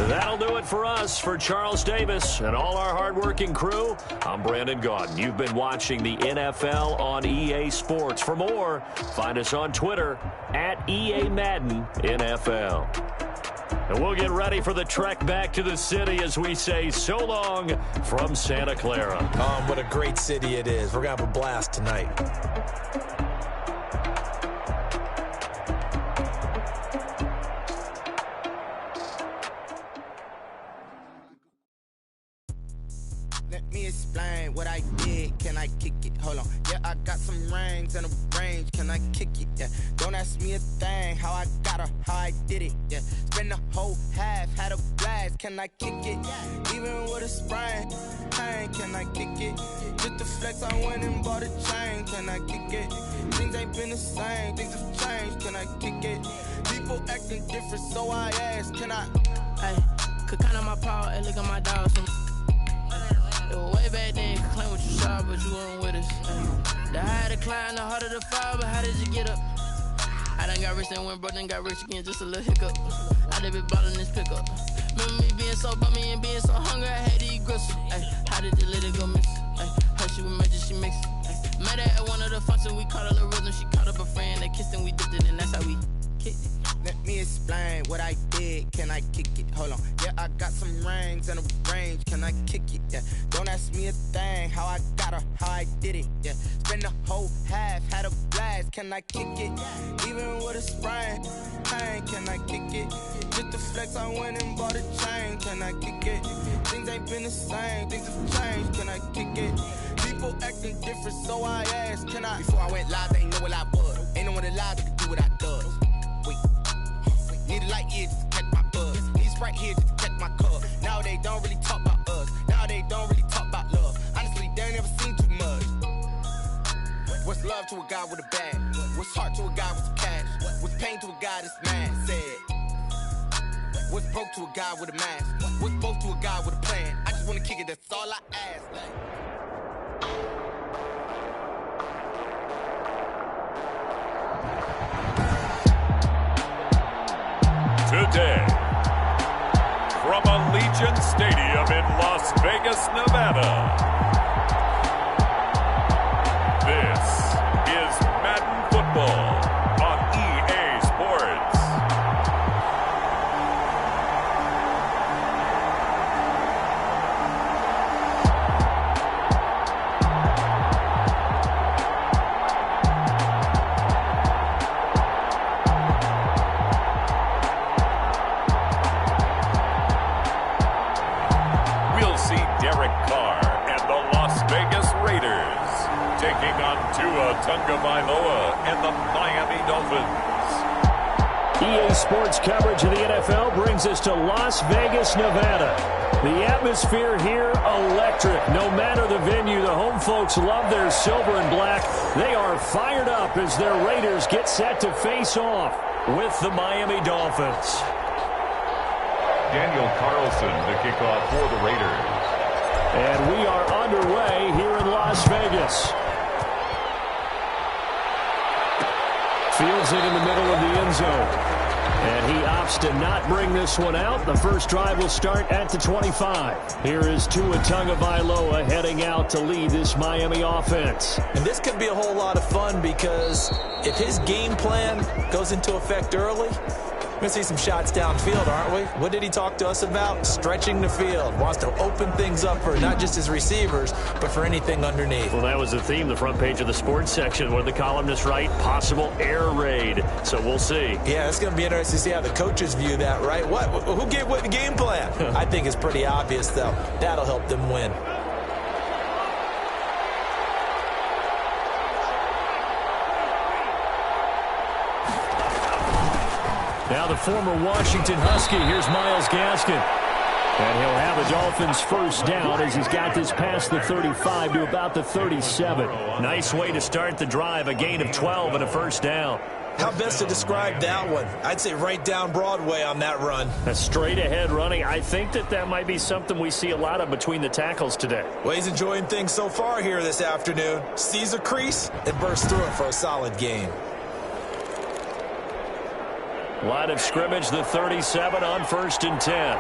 That'll do it for us. For Charles Davis and all our hardworking crew, I'm Brandon Gaudin. You've been watching the NFL on EA Sports. For more, find us on Twitter at EA Madden NFL. And we'll get ready for the trek back to the city as we say so long from Santa Clara. What a great city it is. We're going to have a blast tonight. Let me explain what I did. Can I kick it? Hold on. Yeah, I got some rings and a range. Can I kick it? Yeah. Don't ask me a thing. How I got her, how I did it. Yeah. Spend the whole half, had a blast. Can I kick it? Even with a sprain. Pain, can I kick it? Just the flex, I went and bought a chain. Can I kick it? Things ain't been the same. Things have changed. Can I kick it? People acting different, so I asked. Can I? Hey, could count on my power and look at my dogs. It was way back then, you could claim what you saw, but you weren't with us. The higher the climb, the harder the fall, but how did you get up? I done got rich and went broke, then got rich again, just a little hiccup. I done been ballin' this pickup. Remember me being so bummy and being so hungry, I had to eat gristle. Ay, how did you let it go miss? Her she was major, she mixed. Met her at one of the functions, we caught a little rhythm, she caught up a friend, they kissed and we dipped it, and that's how we kicked it. Let me explain what I did. Can I kick it? Hold on. Yeah, I got some rings and a range. Can I kick it? Yeah. Don't ask me a thing. How I got her, how I did it. Yeah. Spend the whole half, had a blast. Can I kick it? Even with a sprain. Pain, can I kick it? Just the flex, I went and bought a chain. Can I kick it? Things ain't been the same. Things have changed. Can I kick it? People acting different, so I asked. Can I? Before I went live, they ain't know what I was. Ain't no one alive that could do what I does. Need a light year just to catch my buzz. Need Sprite here just to catch my cup. Now they don't really talk about us. Now they don't really talk about love. Honestly, they ain't never seen too much. What's love to a guy with a bag? What's heart to a guy with some cash? What's pain to a guy that's mad? Said. What's broke to a guy with a mask? What's both to a guy with a plan? I just wanna kick it, that's all I ask. Today, from Allegiant Stadium in Las Vegas, Nevada, this is Madden Football on EA Sports. Tagovailoa and the Miami Dolphins. EA Sports coverage of the NFL brings us to Las Vegas, Nevada. The atmosphere here, electric. No matter the venue, the home folks love their silver and black. They are fired up as their Raiders get set to face off with the Miami Dolphins. Daniel Carlson, the kickoff for the Raiders. And we are underway here in Las Vegas. Fields it in the middle of the end zone. And he opts to not bring this one out. The first drive will start at the 25. Here is Tua Tagovailoa heading out to lead this Miami offense. And this could be a whole lot of fun because if his game plan goes into effect early, We're going to see some shots downfield, aren't we? What did he talk to us about? Stretching the field. Wants to open things up for not just his receivers, but for anything underneath. Well, that was the theme, the front page of the sports section. What did the columnists write? Possible air raid. So we'll see. Yeah, it's going to be interesting to see how the coaches view that, right? Who gave away the game plan? I think it's pretty obvious, though. That'll help them win. Now the former Washington Husky, here's Myles Gaskin. And he'll have the Dolphins first down as he's got this past the 35 to about the 37. Nice way to start the drive, a gain of 12 and a first down. How best to describe that one? I'd say right down Broadway on that run. A straight ahead running. I think that might be something we see a lot of between the tackles today. Well, he's enjoying things so far here this afternoon. Sees a crease and bursts through it for a solid gain. Line of scrimmage, the 37 on 1st and 10.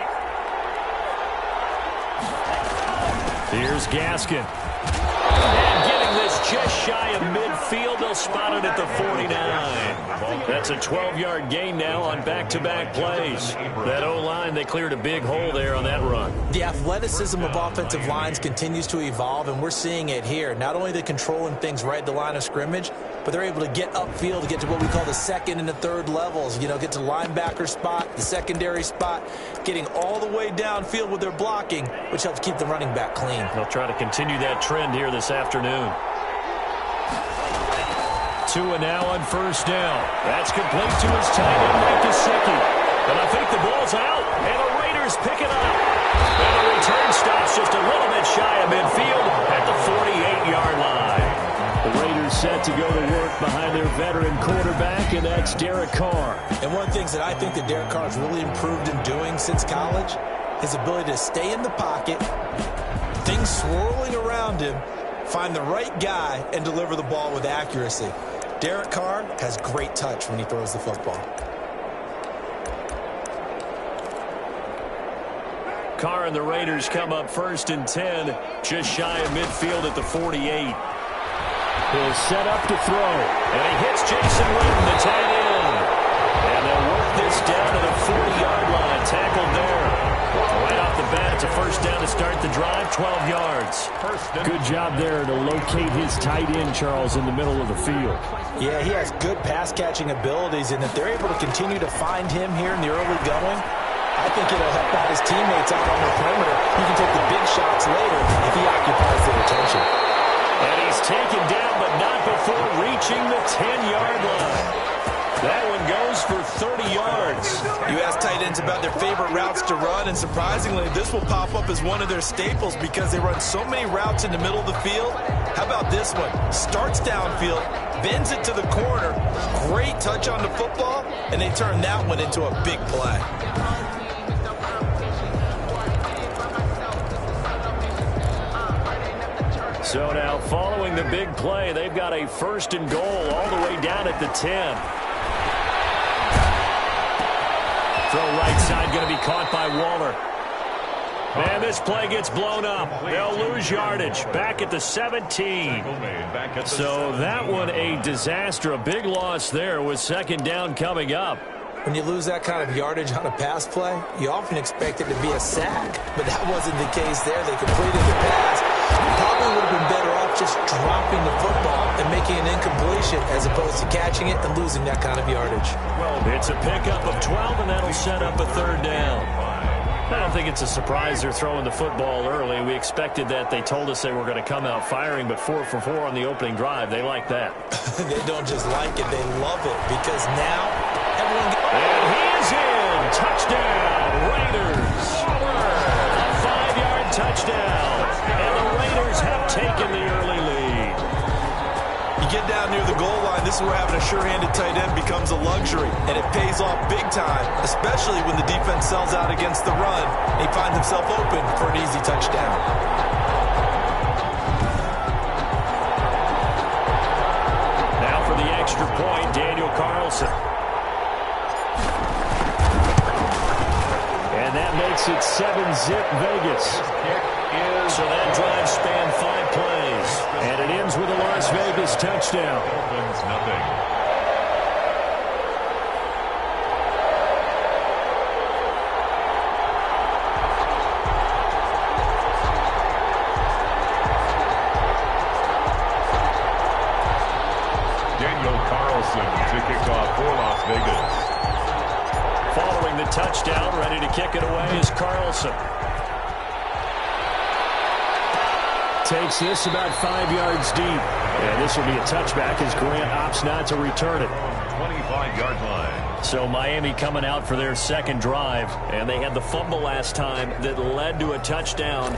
Here's Gaskin. And getting this just shy of midfield. They'll spot it at the 49. That's a 12-yard gain now on back-to-back plays. That O-line, they cleared a big hole there on that run. The athleticism of offensive lines continues to evolve, and we're seeing it here. Not only they're controlling things right at the line of scrimmage, but they're able to get upfield to get to what we call the second and the third levels. You know, get to the linebacker spot, the secondary spot, getting all the way downfield with their blocking, which helps keep the running back clean. They'll try to continue that trend here this afternoon. Tua now on 1st down. That's complete to his tight end, Mike Gesicki. And I think the ball's out, and the Raiders pick it up. And the return stops just a little bit shy of midfield at the 48-yard line. The Raiders set to go to work behind their veteran quarterback, and that's Derek Carr. And one of the things that I think that Derek Carr has really improved in doing since college, his ability to stay in the pocket, things swirling around him, find the right guy, and deliver the ball with accuracy. Derek Carr has great touch when he throws the football. Carr and the Raiders come up 1st and 10, just shy of midfield at the 48. He'll set up to throw, and he hits Jason Witten, the tight end. And they'll work this down to the 40-yard line, tackled there. Right off the bat, it's a first down to start the drive, 12 yards. Good job there to locate his tight end, Charles, in the middle of the field. Yeah, he has good pass-catching abilities, and if they're able to continue to find him here in the early going, I think it'll help out his teammates out on the perimeter. He can take the big shots later if he occupies their attention. And he's taken down, but not before reaching the 10-yard line. That one goes for 30 yards. You ask tight ends about their favorite routes to run, and surprisingly, this will pop up as one of their staples because they run so many routes in the middle of the field. How about this one? Starts downfield, bends it to the corner, great touch on the football, and they turn that one into a big play. So now, following the big play, they've got a 1st and goal all the way down at the 10. Throw right side, going to be caught by Waller. And this play gets blown up. They'll lose yardage. Back at the 17. So that one a disaster. A big loss there with 2nd down coming up. When you lose that kind of yardage on a pass play, you often expect it to be a sack. But that wasn't the case there. They completed the pass. Probably would have been better off just dropping the football and making an incompletion as opposed to catching it and losing that kind of yardage. It's a pickup of 12, and that'll set up a 3rd down. I don't think it's a surprise they're throwing the football early. We expected that. They told us they were going to come out firing, but 4 for 4 on the opening drive. They like that. They don't just like it. They love it because now everyone... And he is in. Touchdown, Raiders. A 5-yard touchdown. And the Raiders have taken the early lead. You get down near the goal line, this is where having a sure-handed tight end becomes a luxury, and it pays off big time, especially when the defense sells out against the run, and he finds himself open for an easy touchdown. Now for the extra point, Daniel Carlson. And that makes it 7-zip Vegas. So that drive spanned 5 plays. And it ends with a Las Vegas touchdown. Following the touchdown, ready to kick it away is Carlson. Takes this about 5 yards deep. And this will be a touchback as Grant opts not to return it. 25-yard line. So Miami coming out for their second drive, and they had the fumble last time that led to a touchdown.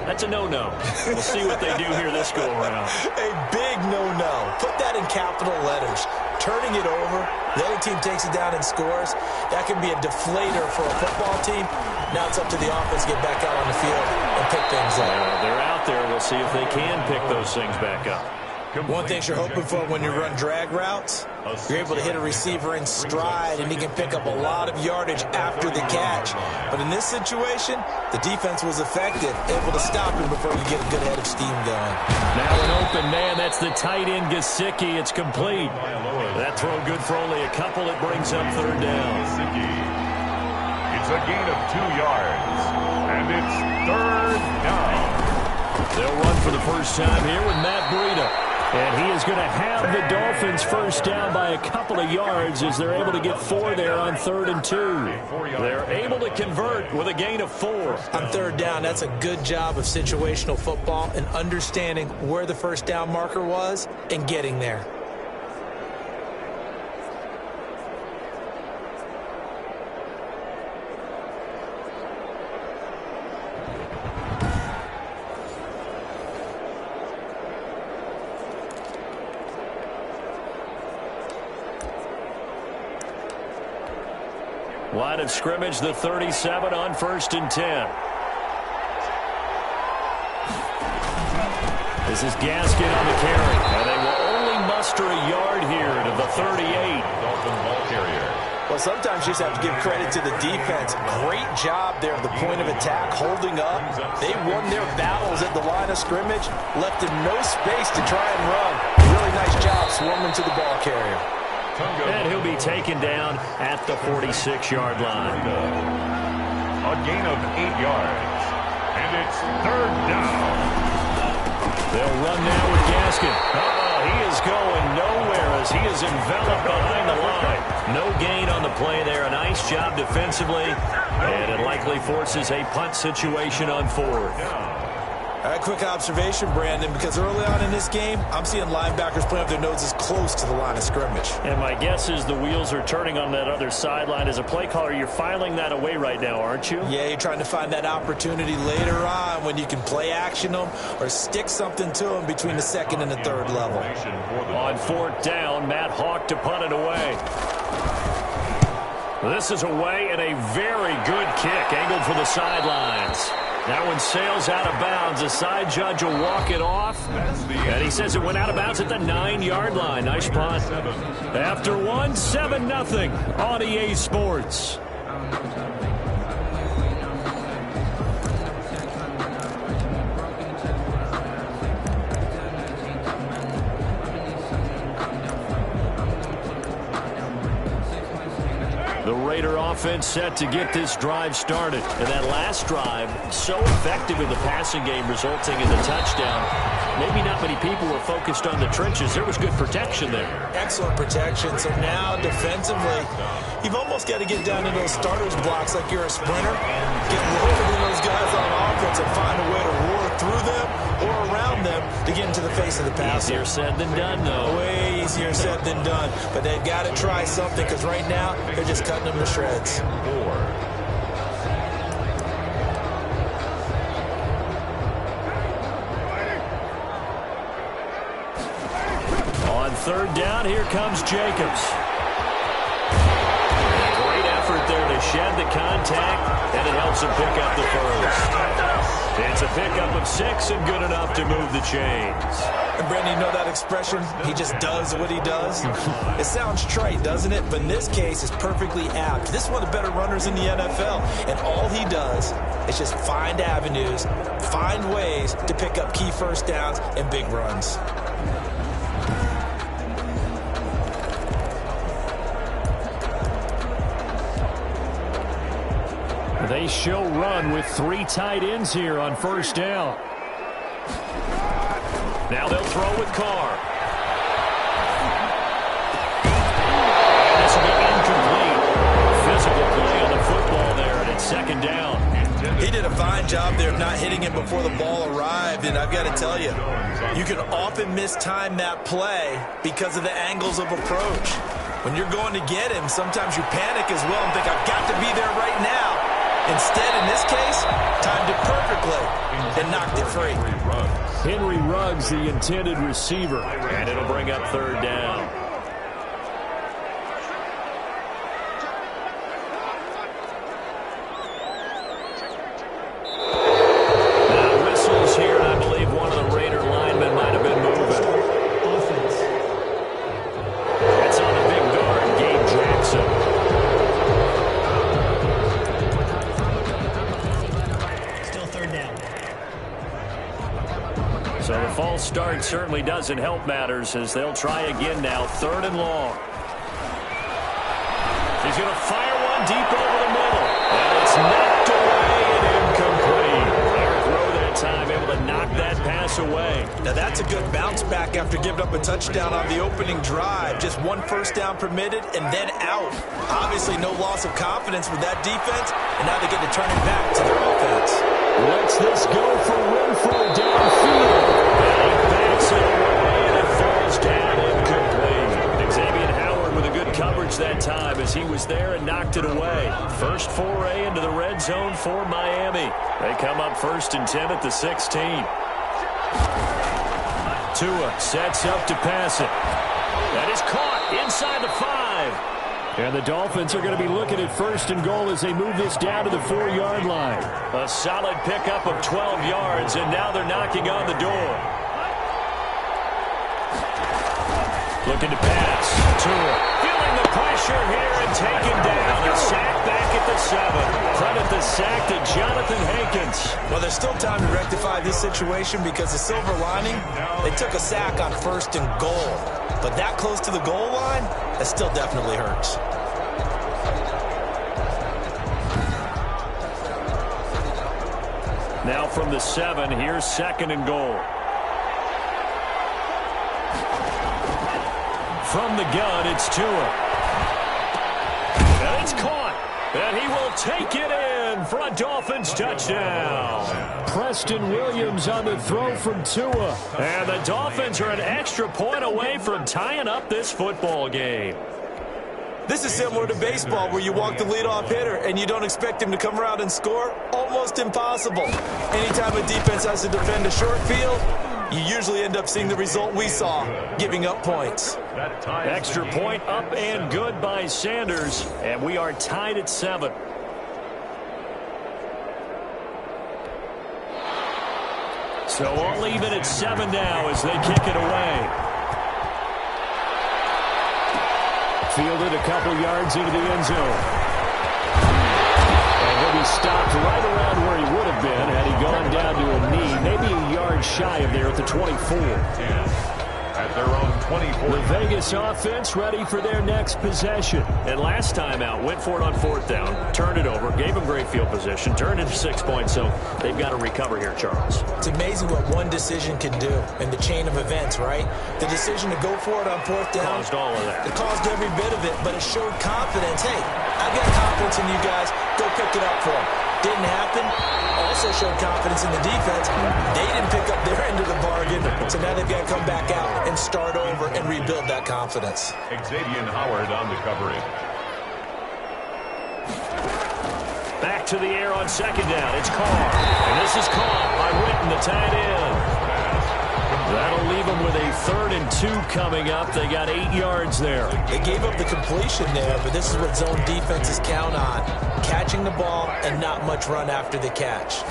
That's a no-no. We'll see what they do here this go-around. A big no-no. Put that in capital letters. Turning it over, the other team takes it down and scores. That can be a deflator for a football team. Now it's up to the offense to get back out on the field and pick things up. They're out there. We'll see if they can pick those things back up. One thing you're hoping for when you run drag routes, you're able to hit a receiver in stride, and he can pick up a lot of yardage after the catch. But in this situation, the defense was effective, able to stop him before you get a good head of steam going. Now an open man. That's the tight end, Gesicki. It's complete. That throw good for only a couple. It brings up third down. It's a gain of 2 yards, and it's third down. They'll run for the first time here with Matt Breida. And he is going to have the Dolphins first down by a couple of yards as they're able to get 4 there on 3rd and 2. They're able to convert with a gain of 4. On third down, that's a good job of situational football and understanding where the first down marker was and getting there. Line of scrimmage, the 37 on 1st and 10. This is Gaskin on the carry. And they will only muster a yard here to the 38. Dolphin ball carrier. Well, sometimes you just have to give credit to the defense. Great job there at the point of attack, holding up. They won their battles at the line of scrimmage, left him no space to try and run. Really nice job swarming to the ball carrier. And he'll be taken down at the 46-yard line. A gain of 8 yards. And it's third down. They'll run now with Gaskin. He is going nowhere as he is enveloped behind the line. No gain on the play there. A nice job defensively. And it likely forces a punt situation on 4th. A quick observation, Brandon, because early on in this game, I'm seeing linebackers putting up their noses close to the line of scrimmage. And my guess is the wheels are turning on that other sideline. As a play caller, you're filing that away right now, aren't you? Yeah, you're trying to find that opportunity later on when you can play action them or stick something to them between the 2nd and the 3rd level. On 4th down, Matt Hawk to punt it away. This is away and a very good kick angled for the sidelines. That one sails out of bounds. The side judge will walk it off. And he says it went out of bounds at the 9-yard line. Nice punt. After 1, 7-0 on EA Sports. The Raider offense set to get this drive started. And that last drive, so effective in the passing game, resulting in the touchdown. Maybe not many people were focused on the trenches. There was good protection there. Excellent protection. So now, defensively, you've almost got to get down to those starters blocks like you're a sprinter. Get lower than those guys on offense and find a way to roar through them or around them to get into the face of the passer. Easier said than done, though. Way easier said than done. But they've got to try something because right now, they're just cutting them to shreds. On 3rd down, here comes Jacobs. Great effort there to shed the contact, and it helps him pick up the first. It's a pickup of 6 and good enough to move the chains. And Brandon, you know that expression? He just does what he does. It sounds trite, doesn't it? But in this case, it's perfectly apt. This is one of the better runners in the NFL. And all he does is just find avenues, find ways to pick up key first downs and big runs. They show run with 3 tight ends here on 1st down. Now they'll throw with Carr. And this will be incomplete. Physical before the ball arrived, and I've got to tell you, you can often mistime that play because of the angles of approach. When you're going to get him, sometimes you panic as well and think, I've got to be there right now. Instead, in this case, timed it perfectly and knocked it free. Henry Ruggs, the intended receiver, and it'll bring up third down. Now whistles here, and I believe one of the Raider linemen might have been moving. It's on the big guard, Gabe Jackson. So the false start certainly doesn't help matters as they'll try again now. 3rd and long. He's going to fire one deep over the middle. And it's knocked away and incomplete. Eric Rowe that time able to knock that pass away. Now that's a good bounce back after giving up a touchdown on the opening drive. Just 1 first down permitted and then out. Obviously no loss of confidence with that defense, and now they get to turn it back to their offense. Lets this go for Renfro downfield. And he backs it away, and it falls down incomplete. Xavier Howard with a good coverage that time as he was there and knocked it away. First foray into the red zone for Miami. They come up 1st and 10 at the 16. Tua sets up to pass it. That is caught inside the 5. And the Dolphins are going to be looking at 1st and goal as they move this down to the 4-yard line. A solid pickup of 12 yards, and now they're knocking on the door. Looking to pass. Tua feeling the pressure here and taken down. A sack back at the 7. Credit the sack to Jonathan Hankins. Well, there's still time to rectify this situation because the silver lining, they took a sack on 1st and goal. But that close to the goal line, that still definitely hurts. Now from the 7, here's 2nd and goal. From the gun, it's Tua. And it's caught. And he will take it in for a Dolphins touchdown. Preston Williams on the throw from Tua. And the Dolphins are an extra point away from tying up this football game. This is similar to baseball where you walk the leadoff hitter and you don't expect him to come around and score. Almost impossible. Anytime a defense has to defend a short field, you usually end up seeing the result we saw, giving up points. Extra point up and good by Sanders, and we are tied at 7. So all even at 7 now as they kick it away. Fielded a couple yards into the end zone. And he'll be stopped right around where he would have been had he gone down to a knee, maybe a yard shy of there at the 24. At their own 24. The Vegas offense ready for their next possession. And last time out, went for it on 4th down, turned it over, gave them great field position, turned it to 6 points, so they've got to recover here, Charles. It's amazing what one decision can do in the chain of events, right? The decision to go for it on 4th down. Caused all of that. It caused every bit of it, but it showed confidence. Hey, I've got confidence in you guys. Go pick it up for them. Didn't happen. Also showed confidence in the defense. They didn't pick up their end of the bargain, so now they've got to come back out and start over and rebuild that confidence. Xavier Howard on the coverage. Back to the air on 2nd down. It's Carr. And this is caught by Witten, the tight end. That'll leave them with a 3rd and 2 coming up. They got 8 yards there. They gave up the completion there, but this is what zone defenses count on. Catching the ball and not much run after the catch.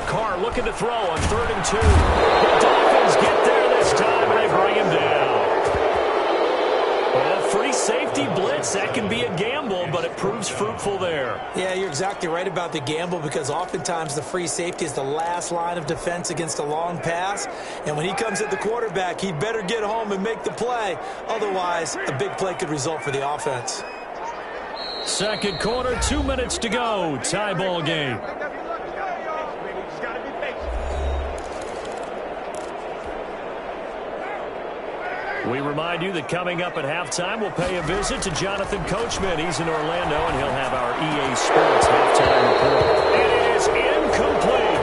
Carr looking to throw on 3rd and 2. The Dolphins get there this time, and they bring him down. Well, free safety blitz, that can be a gamble, but it proves fruitful there. Yeah, you're exactly right about the gamble because oftentimes the free safety is the last line of defense against a long pass. And when he comes at the quarterback, he better get home and make the play. Otherwise, a big play could result for the offense. 2nd quarter, 2 minutes to go. Tie ball game. We remind you that coming up at halftime, we'll pay a visit to Jonathan Coachman. He's in Orlando, and he'll have our EA Sports halftime report. It is incomplete.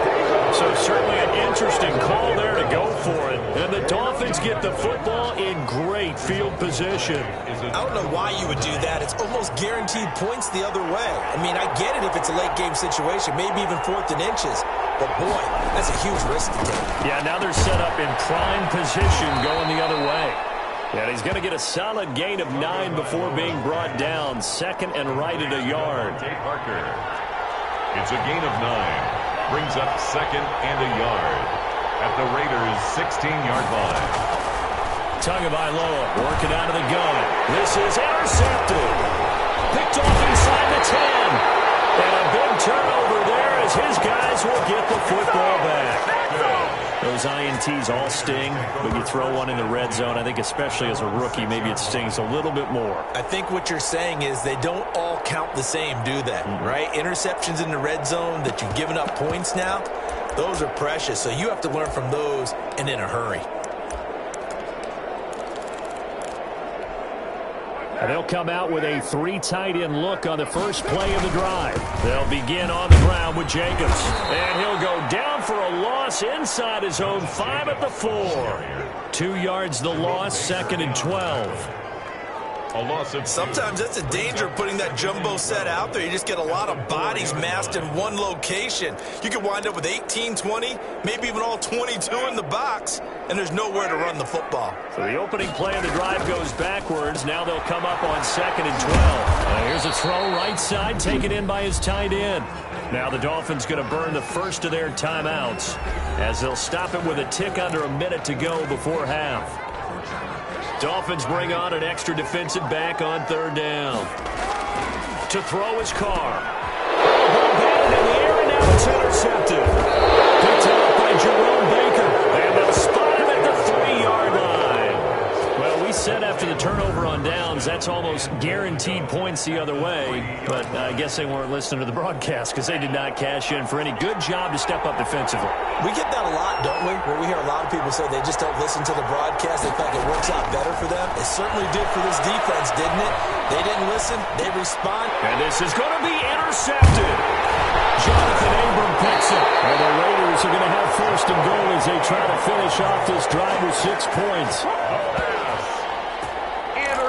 So certainly an interesting call there to go for it. And the Dolphins get the football in great field position. I don't know why you would do that. It's almost guaranteed points the other way. I mean, I get it if it's a late game situation, maybe even 4th and inches. But, boy, that's a huge risk to take. Yeah, now they're set up in prime position going the other way. And he's going to get a solid gain of 9 before being brought down. 2nd and right at a yard. Parker. It's a gain of 9. Brings up 2nd and a yard at the Raiders' 16-yard line. Tagovailoa working out of the gun. This is intercepted. Picked off inside the 10. And a big turnover there as his guys will get the football back. Those INTs all sting, but you throw one in the red zone, I think especially as a rookie, maybe it stings a little bit more. I think what you're saying is they don't all count the same, do they? Right? Interceptions in the red zone that you've given up points now, those are precious. So you have to learn from those and in a hurry. And they'll come out with a 3 tight end look on the first play of the drive. They'll begin on the ground with Jacobs. And he'll go down for a loss inside his own 5 at the 4. 2 yards the loss, 2nd and 12. A loss of Sometimes that's a danger of putting that jumbo set out there. You just get a lot of bodies massed in one location. You could wind up with 18, 20, maybe even all 22 in the box, and there's nowhere to run the football. So the opening play of the drive goes backwards. Now they'll come up on 2nd and 12. Here's a throw right side, taken in by his tight end. Now the Dolphins going to burn the first of their timeouts as they'll stop it with a tick under a minute to go before half. Dolphins bring on an extra defensive back on 3rd down. To throw his Carr. Ball batted in the air, and now it's intercepted. Picked up by Jerome Baker. And they'll spot him at the 3-yard line. Well, we said after the turnover on downs, that's almost guaranteed points the other way. But I guess they weren't listening to the broadcast because they did not cash in for any good job to step up defensively. We get that a lot, don't we? Where we hear a lot of people say they just don't listen to the broadcast. They think it works out better for them. It certainly did for this defense, didn't it? They didn't listen. They respond. And this is going to be intercepted. Jonathan Abram picks it. And the Raiders are going to have 1st and goal as they try to finish off this drive with 6 points.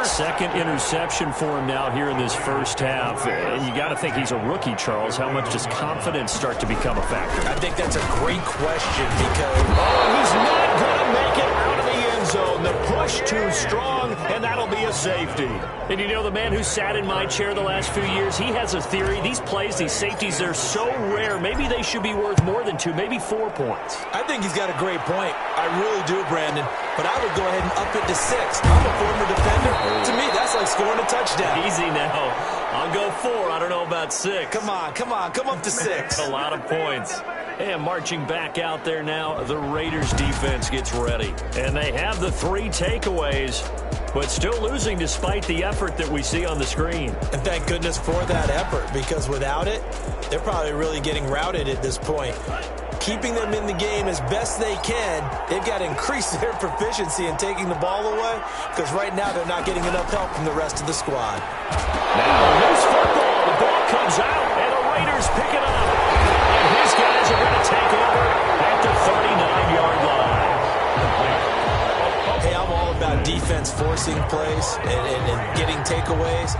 2nd interception for him now here in this first half. And you got to think he's a rookie, Charles. How much does confidence start to become a factor? I think that's a great question because... Oh, he's not going to make it out of the end zone. The push too strong, and that'll be a safety. And you know, the man who sat in my chair the last few years, he has a theory. These plays, these safeties, they're so rare. Maybe they should be worth more than 2, maybe 4 points. I think he's got a great point. I really do, Brandon. But I would go ahead and up it to 6. I'm a former defender. To me, that's like scoring a touchdown. Easy now. I'll go 4. I don't know about 6. Come on. Come up to 6. A lot of points. And marching back out there now, the Raiders defense gets ready. And they have the 3 takeaways, but still losing despite the effort that we see on the screen. And thank goodness for that effort, because without it, they're probably really getting routed at this point. Keeping them in the game as best they can, they've got to increase their proficiency in taking the ball away, because right now they're not getting enough help from the rest of the squad. Now, loose football. The ball comes out, and the Raiders pick it up. And his guys are going to take over at the 39-yard line. Hey, I'm all about defense forcing plays and getting takeaways.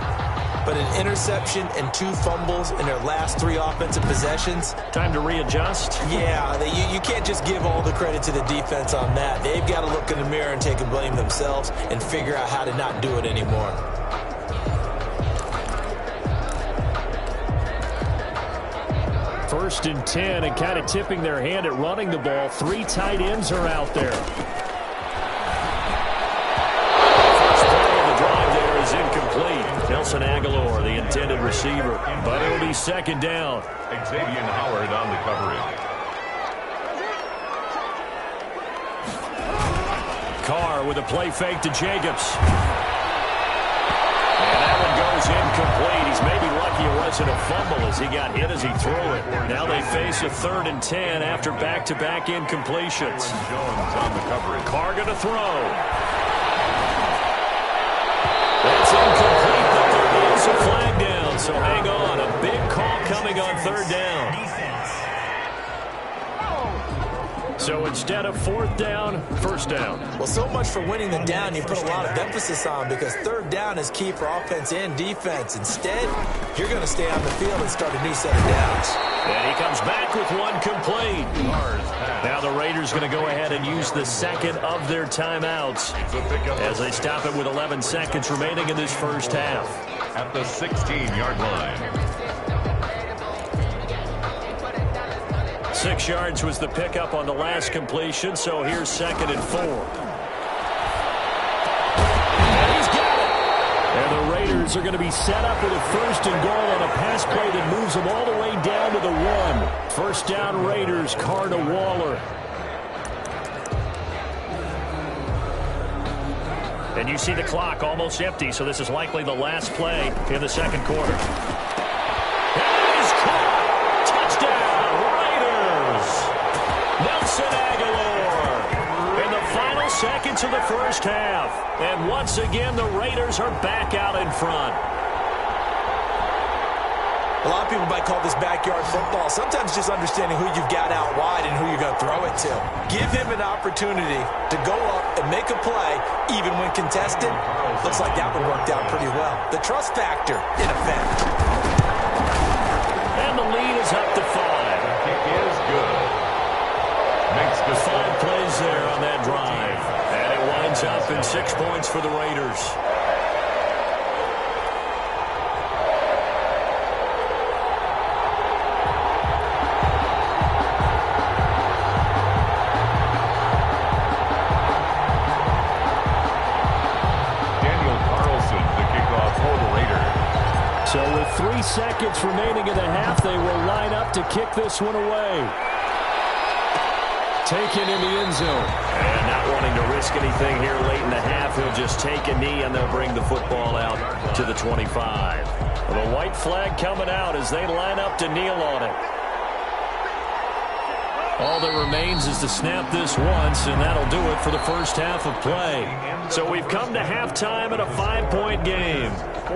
But an interception and 2 fumbles in their last 3 offensive possessions. Time to readjust? Yeah, you can't just give all the credit to the defense on that. They've got to look in the mirror and take a blame themselves and figure out how to not do it anymore. First and 10, and kind of tipping their hand at running the ball. 3 tight ends are out there. First play of the drive there is incomplete. Nelson Aguilar, the intended receiver. But it'll be 2nd down. Xavier Howard on the coverage. Carr with a play fake to Jacobs. And that one goes incomplete. He's maybe lucky it wasn't a fumble as he got hit as he threw it. Now they face a 3rd and 10 after back-to-back incompletions. Jones on the coverage. Carr going to throw. That's incomplete, but there is a flag down, so hang on. A big call coming on 3rd down. So instead of fourth down, first down. Well, so much for winning the down you put a lot of emphasis on, because third down is key for offense and defense. Instead, you're going to stay on the field and start a new set of downs. And he comes back with one complete. Now the Raiders going to go ahead and use the second of their timeouts as they stop it with 11 seconds remaining in this first half. At the 16-yard line. 6 yards was the pickup on the last completion, so here's 2nd and 4. And he's got it! And the Raiders are going to be set up with a 1st and goal on a pass play that moves them all the way down to the 1. First down Raiders, Carr to Waller. And you see the clock almost empty, so this is likely the last play in the second quarter. Seconds of the first half. And once again, the Raiders are back out in front. A lot of people might call this backyard football. Sometimes just understanding who you've got out wide and who you're going to throw it to. Give him an opportunity to go up and make a play, even when contested. Looks like that one worked out pretty well. The trust factor, in effect. And the lead is up to 5. Kick is good. Makes the 5 plays there on that drive. And it winds up in 6 points for the Raiders. Daniel Carlson to kick off for the Raiders. So with 3 seconds remaining in the half, they will line up to kick this one away. Taken in the end zone. And not wanting to risk anything here late in the half, he'll just take a knee and they'll bring the football out to the 25. Well, the white flag coming out as they line up to kneel on it. All that remains is to snap this once, and that'll do it for the first half of play. So we've come to halftime in a 5-point game.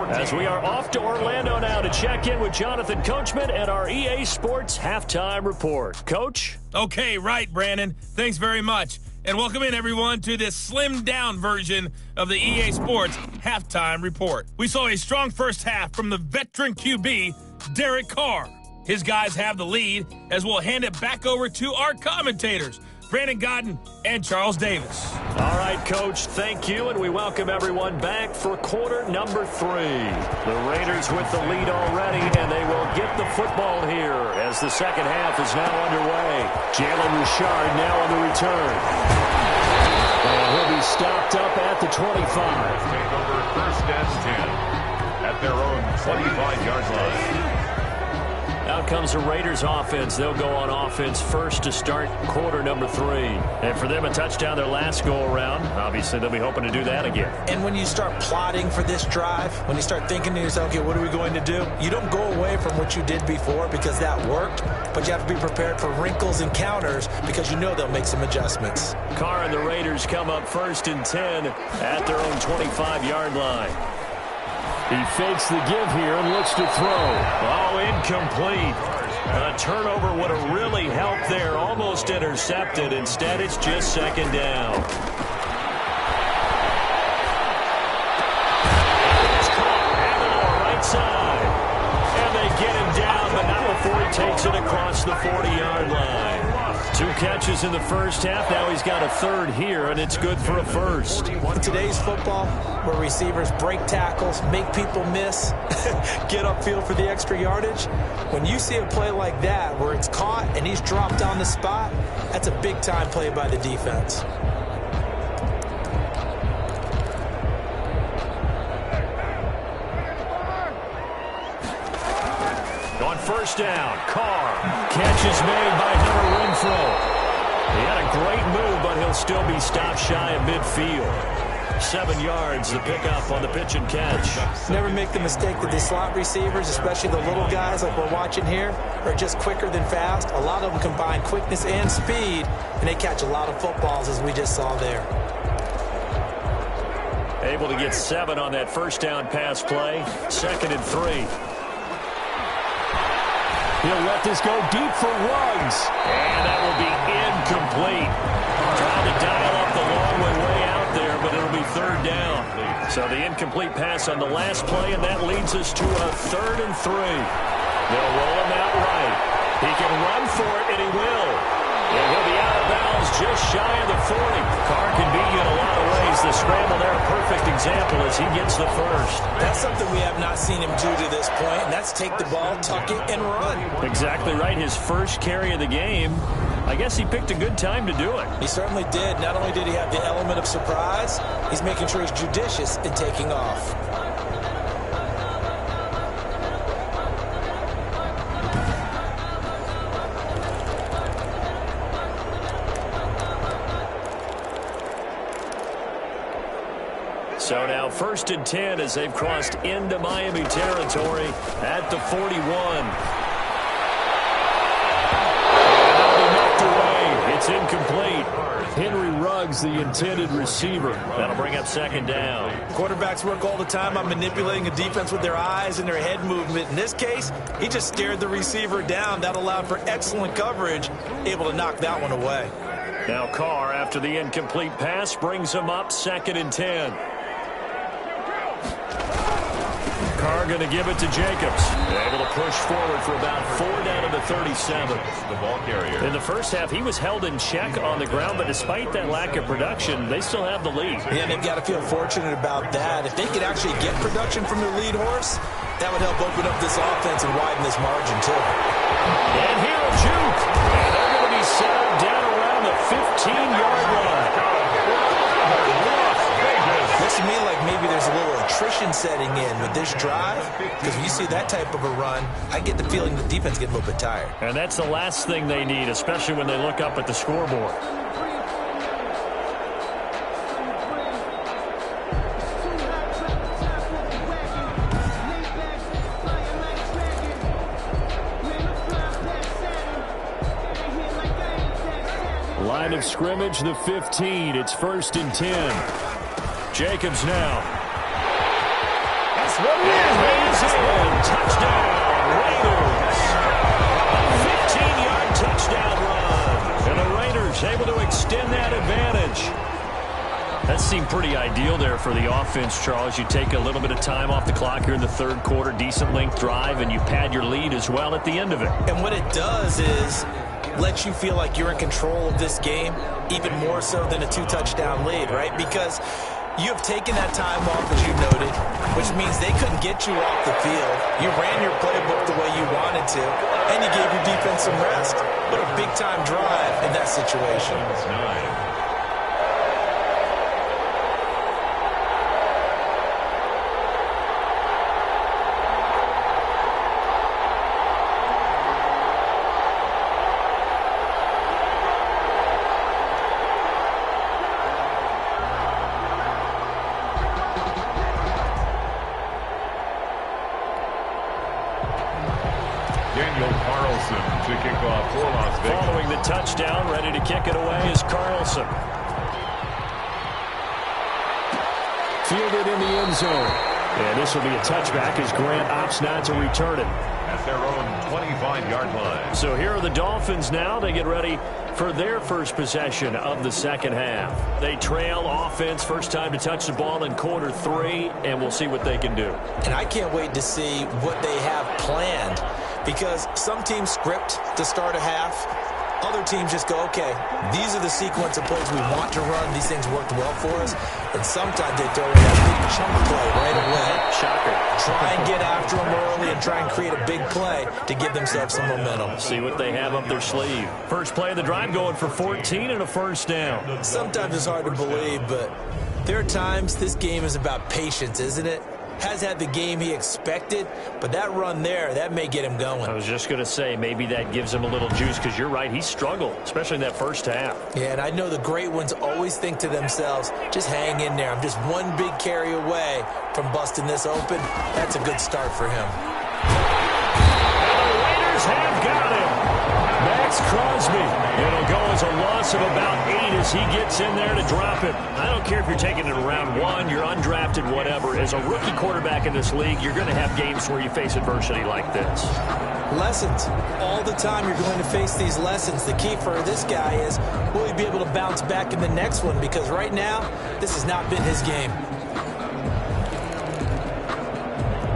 As we are off to Orlando now to check in with Jonathan Coachman and our EA Sports Halftime Report. Coach? Okay, right, Brandon. Thanks very much. And welcome in, everyone, to this slimmed-down version of the EA Sports Halftime Report. We saw a strong first half from the veteran QB, Derek Carr. His guys have the lead, as we'll hand it back over to our commentators, Brandon Godden and Charles Davis. All right, Coach, thank you, and we welcome everyone back for quarter number 3. The Raiders with the lead already, and they will get the football here as the second half is now underway. Jalen Richard now on the return. And he'll be stopped up at the 25. Take over 1st and 10 at their own 25-yard line. Out comes the Raiders offense. They'll go on offense first to start quarter number 3. And for them, a touchdown their last go-around. Obviously, they'll be hoping to do that again. And when you start plotting for this drive, when you start thinking to yourself, okay, what are we going to do? You don't go away from what you did before because that worked, but you have to be prepared for wrinkles and counters because you know they'll make some adjustments. Carr and the Raiders come up 1st and 10 at their own 25-yard line. He fakes the give here and looks to throw. Oh, incomplete. A turnover would have really helped there. Almost intercepted. Instead, it's just 2nd down. It's caught on the right side. And they get him down, but not before he takes it across the 40-yard line. 2 catches in the first half. Now he's got a 3rd here, and it's good for a 1st. In today's football, where receivers break tackles, make people miss, get upfield for the extra yardage, when you see a play like that where it's caught and he's dropped on the spot, that's a big-time play by the defense. On 1st down, Carr. Catch is made by Hunter Renfrow. He had a great move, but he'll still be stopped shy of midfield. 7 yards, the pickup on the pitch and catch. Never make the mistake that the slot receivers, especially the little guys like we're watching here, are just quicker than fast. A lot of them combine quickness and speed, and they catch a lot of footballs, as we just saw there. Able to get 7 on that 1st down pass play. 2nd and 3. He'll let this go deep for Ruggs. And that will be incomplete. Trying to dial up the long way out there, but it'll be third down. So the incomplete pass on the last play, and that leads us to a 3rd and 3. They'll roll him out right. He can run for it, and he will. And he'll be out of bounds just shy of the 40. Carr can beat you in a lot of ways. The scramble there, a perfect example as he gets the first. That's something we have not seen him do to this point, and that's take the ball, tuck it, and run. Exactly right. His first carry of the game. I guess he picked a good time to do it. He certainly did. Not only did he have the element of surprise, he's making sure he's judicious in taking off. So now 1st and 10 as they've crossed into Miami territory at the 41. It's incomplete. Henry Ruggs, the intended receiver. That'll bring up 2nd down. Quarterbacks work all the time on manipulating a defense with their eyes and their head movement. In this case, he just stared the receiver down. That allowed for excellent coverage, able to knock that one away. Now Carr, after the incomplete pass, brings him up 2nd and 10. Carr going to give it to Jacobs. Able to push forward for about 4 down to the 37. The ball carrier. In the first half, he was held in check on the ground, but despite that lack of production, they still have the lead. Yeah, they've got to feel fortunate about that. If they could actually get production from their lead horse, that would help open up this offense and widen this margin, too. And here a juke. And they're going to be settled down around the 15-yard line. Looks to me like maybe there's a little attrition setting in with this drive, because when you see that type of a run, I get the feeling the defense gets a little bit tired. And that's the last thing they need, especially when they look up at the scoreboard. Line of scrimmage, the 15. It's 1st and 10. Jacobs now. That's what it And is. he's in. Touchdown, Raiders. A 15-yard touchdown run. And the Raiders able to extend that advantage. That seemed pretty ideal there for the offense, Charles. You take a little bit of time off the clock here in the 3rd quarter, decent length drive, and you pad your lead as well at the end of it. And what it does is lets you feel like you're in control of this game, even more so than a 2-touchdown lead, right? Because you have taken that time off, as you noted, which means they couldn't get you off the field. You ran your playbook the way you wanted to, and you gave your defense some rest. What a big-time drive in that situation. That's 9. To kick off for Las Vegas. Following the touchdown, ready to kick it away is Carlson. Fielded in the end zone. And this will be a touchback as Grant opts not to return it. At their own 25-yard line. So here are the Dolphins now. They get ready for their first possession of the 2nd half. They trail offense, first time to touch the ball in quarter 3, and we'll see what they can do. And I can't wait to see what they have planned, because some teams script to start a half. Other teams just go, okay, these are the sequence of plays we want to run. These things worked well for us. And sometimes they throw in that big chunk play right away. Shocker. Try and get after them early and try and create a big play to give themselves some momentum. See what they have up their sleeve. First play of the drive going for 14 and a first down. Sometimes it's hard to believe, but there are times this game is about patience, isn't it? Has had the game he expected, but that run there, that may get him going. I was just going to say, maybe that gives him a little juice, because you're right, he struggled, especially in that first half. Yeah, and I know the great ones always think to themselves, just hang in there. I'm just one big carry away from busting this open. That's a good start for him. And the Raiders have got him. Max Crosby It'll go as a loss of about 8 as he gets in there to drop it. I don't care if you're taking it in round 1, you're undrafted, whatever. As a rookie quarterback in this league, you're going to have games where you face adversity like this. Lessons. All the time you're going to face these lessons. The key for this guy is, will he be able to bounce back in the next one? Because right now, this has not been his game.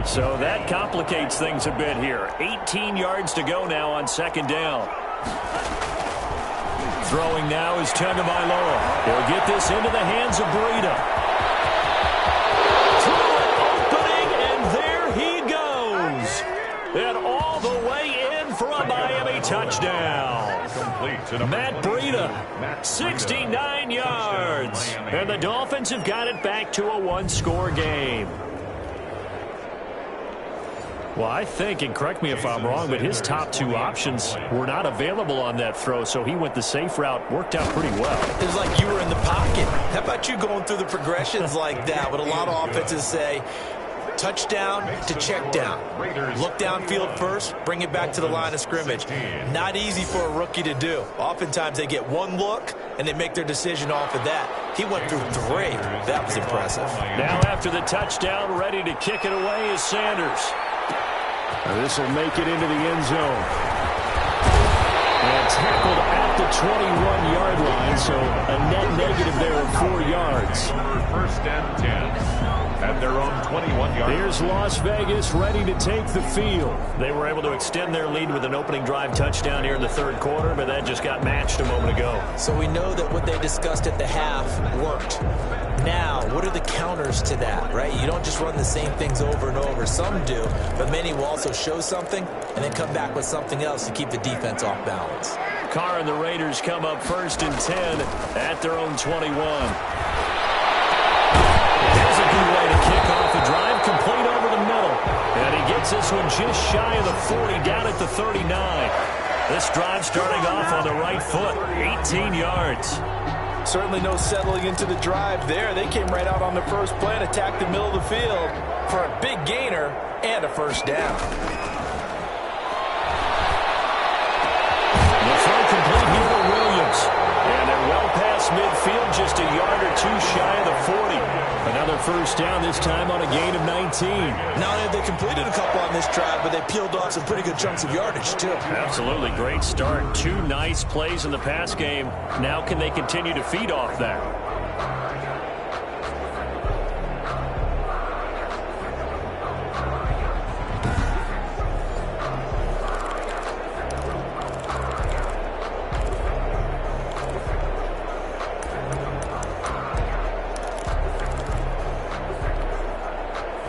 So that complicates things a bit here. 18 yards to go now on second down. Throwing now is Tagovailoa. He'll get this into the hands of Breida. Throw it opening, and there he goes. And all the way in for a Miami touchdown. Matt Breida, 69 yards. And the Dolphins have got it back to a one-score game. Well, I think, and correct me if I'm wrong, but his top 2 options were not available on that throw, so he went the safe route. Worked out pretty well. It was like you were in the pocket. How about you going through the progressions like that? What a lot of offenses say, touchdown to check down. Look downfield first, bring it back to the line of scrimmage. Not easy for a rookie to do. Oftentimes they get one look, and they make their decision off of that. He went through 3. That was impressive. Now after the touchdown, ready to kick it away is Sanders. This will make it into the end zone. And tackled at the 21-yard line, so a net negative there of 4 yards. First and 10. At their own 21-yard. Here's Las Vegas ready to take the field. They were able to extend their lead with an opening drive touchdown here in the third quarter, but that just got matched a moment ago. So we know that what they discussed at the half worked. Now, what are the counters to that, right? You don't just run the same things over and over. Some do, but many will also show something and then come back with something else to keep the defense off balance. Carr and the Raiders come up first and 10 at their own 21. Here's a good way to kick off the drive, complete over the middle. And he gets this one just shy of the 40, down at the 39. This drive starting off on the right foot, 18 yards. Certainly no settling into the drive there. They came right out on the first play and attacked the middle of the field for a big gainer and a first down. The throw complete here to Williams. And they're well past midfield, just a yard or 2 shy of the 40. Another first down, this time on a gain of 19. Not only have they completed a couple on this drive, but they peeled off some pretty good chunks of yardage, too. Absolutely great start. 2 nice plays in the pass game. Now can they continue to feed off that?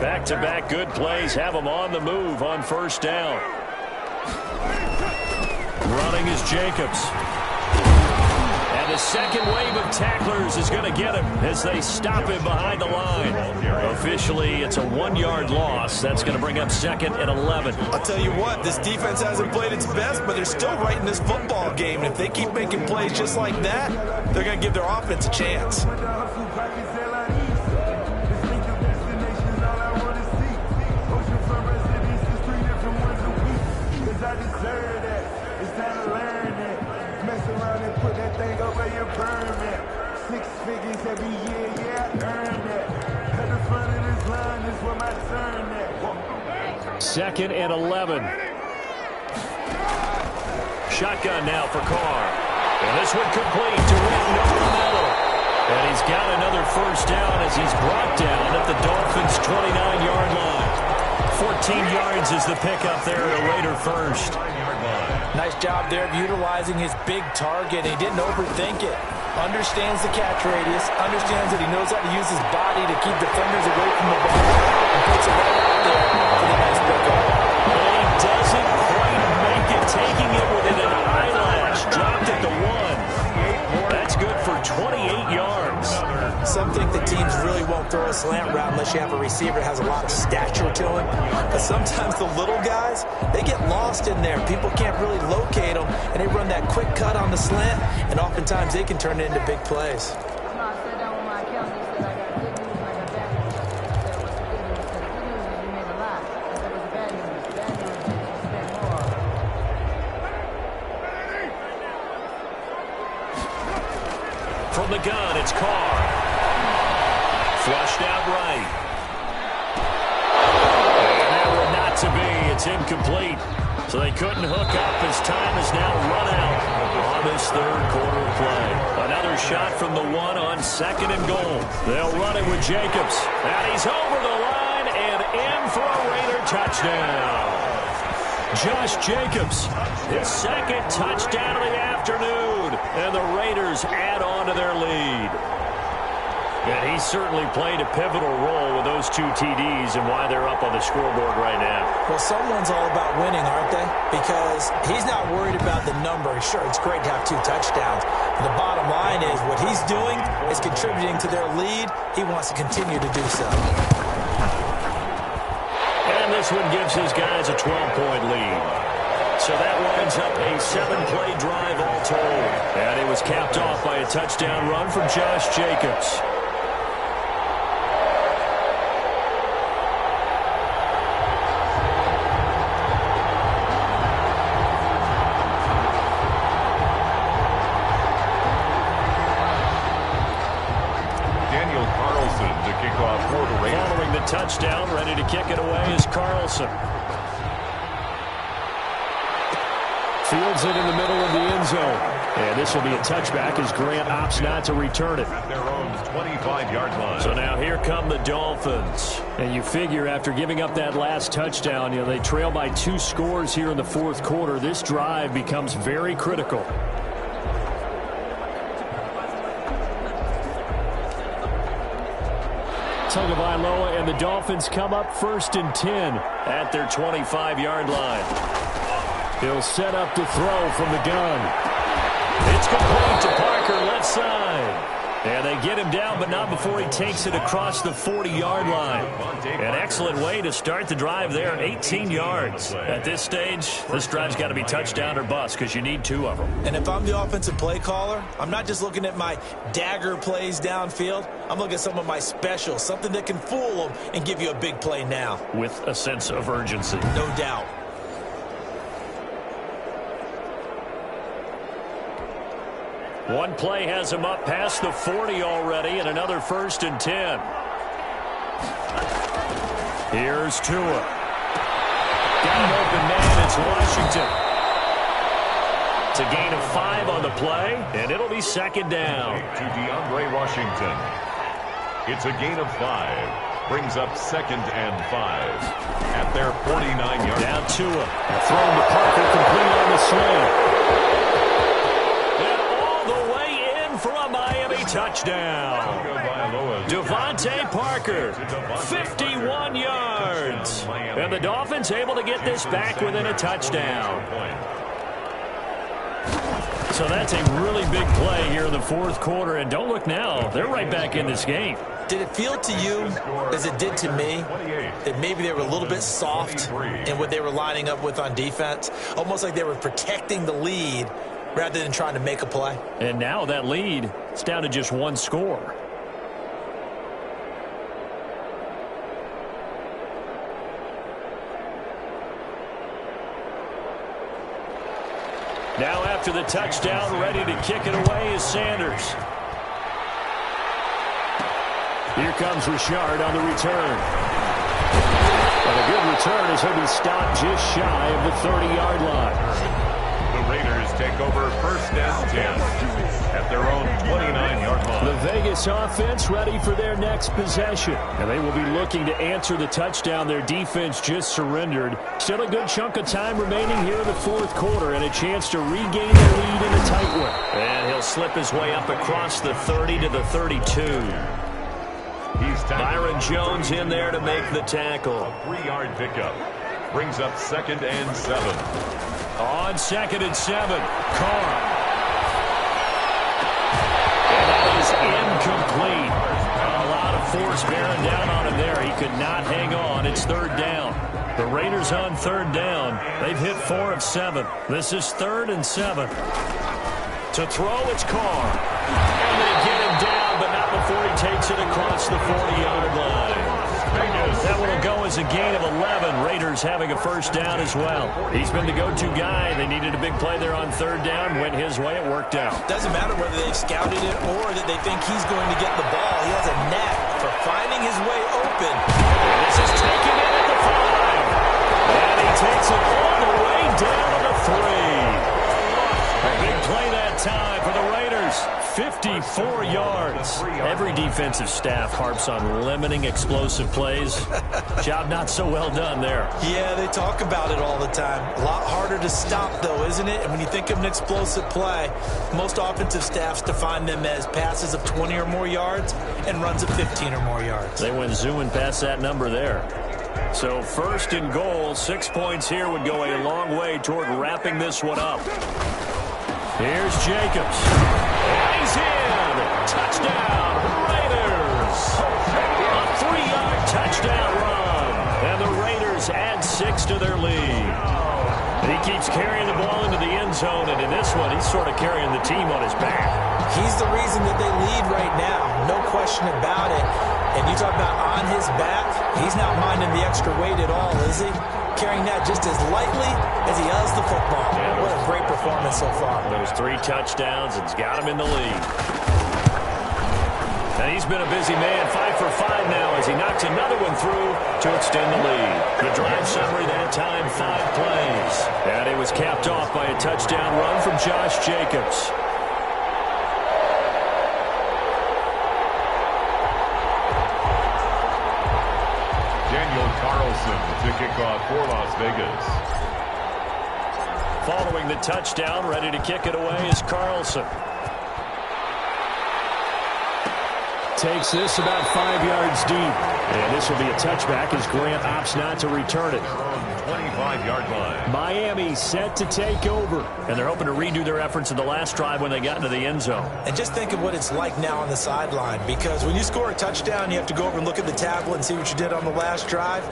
Back-to-back good plays have them on the move on first down. Running is Jacobs. And the second wave of tacklers is going to get him as they stop him behind the line. Officially, it's a 1-yard loss. That's going to bring up second and 11. I'll tell you what, this defense hasn't played its best, but they're still right in this football game. And if they keep making plays just like that, they're going to give their offense a chance. Second and 11. Shotgun now for Carr. And this one complete to Witten over the middle. And he's got another first down as he's brought down at the Dolphins' 29-yard line. 14 yards is the pickup there, a Raider first. Nice job there of utilizing his big target. He didn't overthink it. Understands the catch radius. Understands that he knows how to use his body to keep defenders away from the ball. And puts it right out there for the nice pickup. He doesn't quite make it. Taking it within an eyelash. Dropped at the 1. That's good for 28 yards. Some think that teams really won't throw a slant route unless you have a receiver that has a lot of stature to him. But sometimes the little guys, they get lost in there. People can't really locate them, and they run that quick cut on the slant, and oftentimes they can turn it into big plays. the gun, it's Carr. Flushed out right. And that one not to be. It's incomplete. So they couldn't hook up as time is now run out on this third quarter of play. Another shot from the one on 2nd and goal. They'll run it with Jacobs. And he's over the line and in for a Raider touchdown. Josh Jacobs, his 2nd touchdown of the afternoon. And the Raiders add on to their lead. And he certainly played a pivotal role with those 2 TDs and why they're up on the scoreboard right now. Well, someone's all about winning, aren't they? Because he's not worried about the number. Sure, it's great to have 2 touchdowns. But the bottom line is what he's doing is contributing to their lead. He wants to continue to do so. And this one gives his guys a 12-point lead. So that winds up a 7-play drive all told. And it was capped off by a touchdown run from Josh Jacobs. Touchdown, ready to kick it away is Carlson. Fields it in the middle of the end zone. And this will be a touchback as Grant opts not to return it. At their own 25-yard line. So now here come the Dolphins. And you figure after giving up that last touchdown, they trail by 2 scores here in the 4th quarter. This drive becomes very critical. Tagovailoa and the Dolphins come up 1st and 10 at their 25-yard line. He'll set up to throw from the gun. It's complete to Parker, left side. And they get him down, but not before he takes it across the 40-yard line. An excellent way to start the drive there, 18 yards. At this stage, this drive's got to be touchdown or bust because you need 2 of them. And if I'm the offensive play caller, I'm not just looking at my dagger plays downfield. I'm looking at some of my specials, something that can fool them and give you a big play now. With a sense of urgency. No doubt. One play has him up past the 40 already, and another 1st and 10. Here's Tua. Got an open man, it's Washington. It's a gain of 5 on the play, and it'll be 2nd down. To DeAndre Washington. It's a gain of 5. Brings up 2nd and 5. At their 49-yard line. Down Tua. Thrown to Parker, complete on the sling. Touchdown. Devontae Parker, 51 yards. And the Dolphins able to get this back within a touchdown. So that's a really big play here in the 4th quarter. And don't look now, they're right back in this game. Did it feel to you, as it did to me, that maybe they were a little bit soft in what they were lining up with on defense? Almost like they were protecting the lead rather than trying to make a play. And now that lead is down to just 1 score. Now after the touchdown, ready to kick it away is Sanders. Here comes Richard on the return. And a good return as he'll be stopped just shy of the 30-yard line. The Raiders take over 1st and 10 at their own 29-yard line. The Vegas offense ready for their next possession. And they will be looking to answer the touchdown their defense just surrendered. Still a good chunk of time remaining here in the 4th quarter and a chance to regain the lead in a tight one. And he'll slip his way up across the 30 to the 32. Byron Jones in there to make the tackle. A 3-yard pickup. Brings up 2nd and 7. On 2nd and 7, Carr. And that is incomplete. A lot of force bearing down on him there. He could not hang on. It's 3rd down. The Raiders on 3rd down. They've hit 4 of 7. This is 3rd and 7. To throw, it's Carr. And they get him down, but not before he takes it across the 40-yard line. Vegas That one will go as a gain of 11. Raiders having a first down as well. He's been the go-to guy. They needed a big play there on third down. Went his way. It worked out. Doesn't matter whether they've scouted it or that they think he's going to get the ball. He has a knack for finding his way open. This is taken in at the 5. And he takes it all the way down to the 3. A big play that time for the Raiders. 54 yards. Every defensive staff harps on limiting explosive plays. Job not so well done there. Yeah, they talk about it all the time. A lot harder to stop, though, isn't it? And when you think of an explosive play, most offensive staffs define them as passes of 20 or more yards and runs of 15 or more yards. They went zooming past that number there. So first and goal, 6 points here would go a long way toward wrapping this one up. Here's Jacobs. And he's in. Touchdown, Raiders. A 3-yard touchdown run. And the Raiders add 6 to their lead. He keeps carrying the ball into the end zone, and in this one, he's sort of carrying the team on his back. He's the reason that they lead right now. No question about it. And you talk about on his back, he's not minding the extra weight at all, is he? Carrying that just as lightly as he does the football. Yeah, what a great performance so far. Those 3 touchdowns, it's got him in the lead. And he's been a busy man, 5 for 5 now as he knocks another one through to extend the lead. The drive summary that time, 5 plays. And it was capped off by a touchdown run from Josh Jacobs. To kick off for Las Vegas. Following the touchdown, ready to kick it away is Carlson. Takes this about 5 yards deep. And this will be a touchback as Grant opts not to return it. 25-yard line. Miami set to take over. And they're hoping to redo their efforts in the last drive when they got into the end zone. And just think of what it's like now on the sideline. Because when you score a touchdown, you have to go over and look at the tablet and see what you did on the last drive.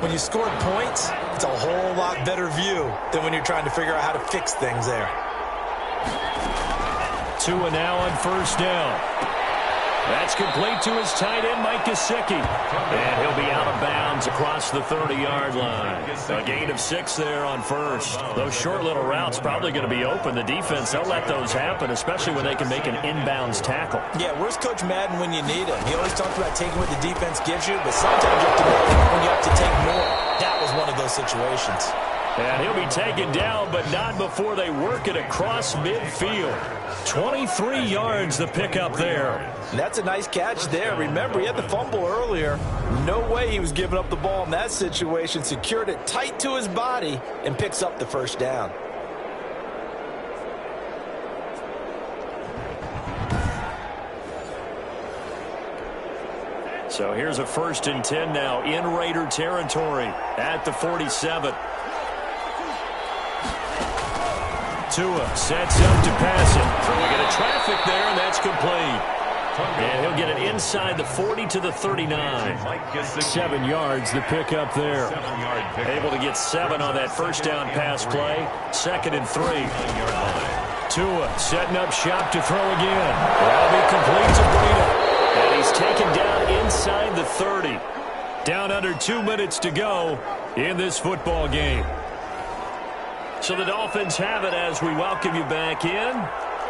When you scored points, it's a whole lot better view than when you're trying to figure out how to fix things there. Tua now on first down. That's complete to his tight end, Mike Gesicki. And he'll be out of bounds across the 30-yard line. A gain of 6 there on first. Those short little routes probably going to be open. The defense, they'll let those happen, especially when they can make an inbounds tackle. Yeah, where's Coach Madden when you need him? He always talks about taking what the defense gives you, but sometimes you have to know when you have to take more. That was one of those situations. And he'll be taken down, but not before they work it across midfield. 23 yards the pickup there. And that's a nice catch there. Remember, he had the fumble earlier. No way he was giving up the ball in that situation. Secured it tight to his body and picks up the first down. So here's a 1st and 10 now in Raider territory at the 47. Tua sets up to pass it. Throwing into traffic there, and that's complete. And he'll get it inside the 40 to the 39. 7 yards the pickup there. Able to get 7 on that first down pass play. 2nd and 3. Tua setting up shop to throw again. That'll be complete to Breida. And he's taken down inside the 30. Down under 2 minutes to go in this football game. So the Dolphins have it as we welcome you back in.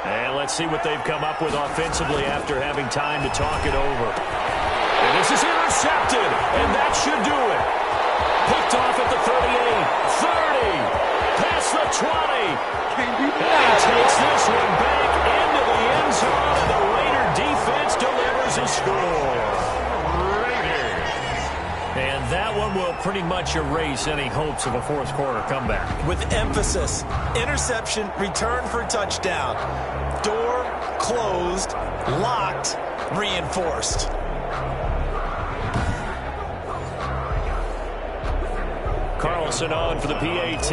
And let's see what they've come up with offensively after having time to talk it over. And this is intercepted, and that should do it. Picked off at the 38, 30, past the 20. And he takes this one back into the end zone, and the Raider defense delivers a score. And that one will pretty much erase any hopes of a fourth quarter comeback. With emphasis, interception, return for touchdown. Door closed, locked, reinforced. Carlson on for the PAT.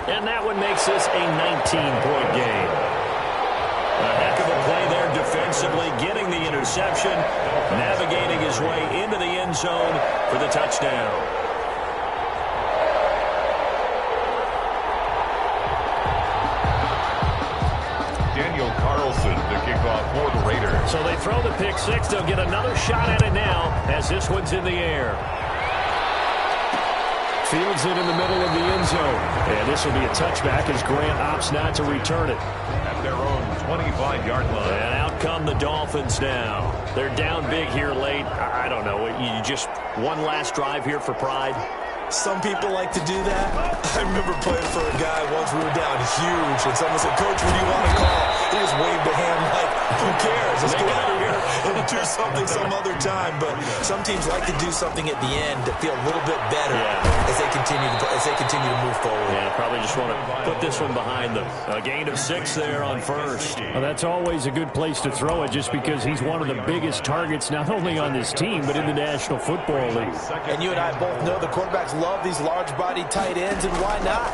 And that one makes this a 19-point game. A heck of a play there defensively, getting the interception, navigating his way into the end zone for the touchdown. Daniel Carlson to kick off for the Raiders. So they throw the pick six. They'll get another shot at it now as this one's in the air. Fields it in the middle of the end zone. And this will be a touchback as Grant opts not to return it. At their own 25-yard line. And out come the Dolphins now. They're down big here late. I don't know. You just one last drive here for pride. Some people like to do that. I remember playing for a guy once. We were down huge, and someone said, "Coach, what do you want to call?" He just waved a hand like, "Who cares? Let's go out of here and do something some other time." But some teams like to do something at the end to feel a little bit better as they continue to move forward. Yeah, probably just want to put this one behind them. A gain of 6 there on first. Well, that's always a good place to throw it, just because he's one of the biggest targets not only on this team but in the National Football League. And you and I both know the quarterbacks love these large-bodied tight ends, and why not?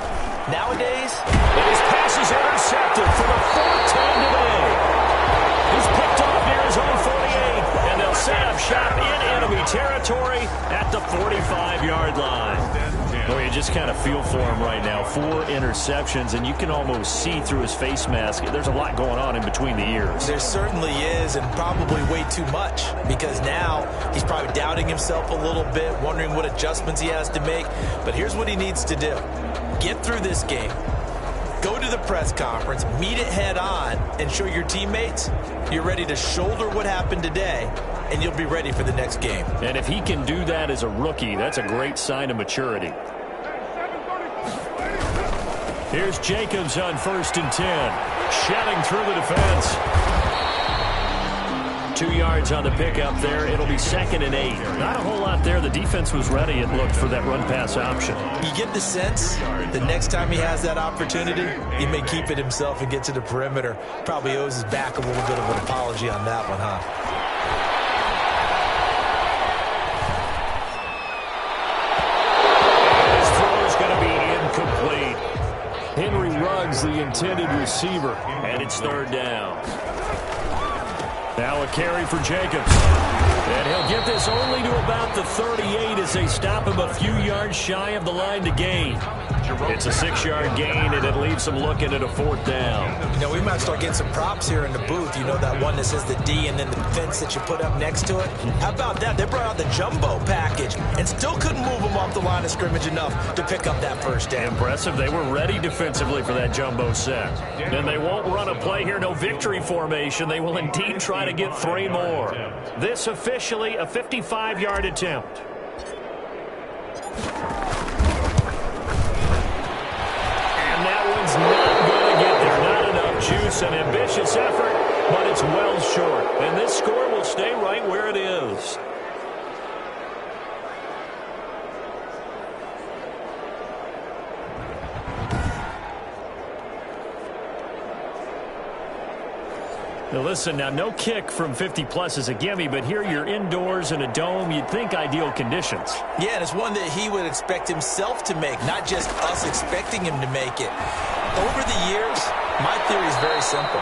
Nowadays, and his pass is intercepted for the 4th time today. He's picked off near his own 48, and they'll set up shop in enemy territory at the 45-yard line. Well, you just kind of feel for him right now. 4 interceptions, and you can almost see through his face mask. There's a lot going on in between the ears. There certainly is, and probably way too much, because now he's probably doubting himself a little bit, wondering what adjustments he has to make. But here's what he needs to do. Get through this game. Go to the press conference, meet it head on, and show your teammates you're ready to shoulder what happened today, and you'll be ready for the next game. And if he can do that as a rookie, that's a great sign of maturity. Here's Jacobs on 1st and 10. Shedding through the defense. 2 yards on the pickup there. It'll be 2nd and 8. Not a whole lot there. The defense was ready, it looked, for that run-pass option. You get the sense the next time he has that opportunity, he may keep it himself and get to the perimeter. Probably owes his back a little bit of an apology on that one, huh? Henry Ruggs, the intended receiver, and it's 3rd down. Now a carry for Jacobs. And he'll get this only to about the 38 as they stop him a few yards shy of the line to gain. It's a 6-yard gain, and it leaves them looking at a 4th down. You know, we might start getting some props here in the booth. You know, that one that says the D and then the fence that you put up next to it? How about that? They brought out the jumbo package and still couldn't move them off the line of scrimmage enough to pick up that 1st down. Impressive. They were ready defensively for that jumbo set. And they won't run a play here. No victory formation. They will indeed try to get 3 more. This officially a 55-yard attempt. Not going to get there. Not enough juice. An ambitious effort, but it's well short. And this score will stay right where it is. Now listen, now no kick from 50-plus is a gimme, but here you're indoors in a dome. You'd think ideal conditions. Yeah, and it's one that he would expect himself to make, not just us expecting him to make it. Over the years, my theory is very simple.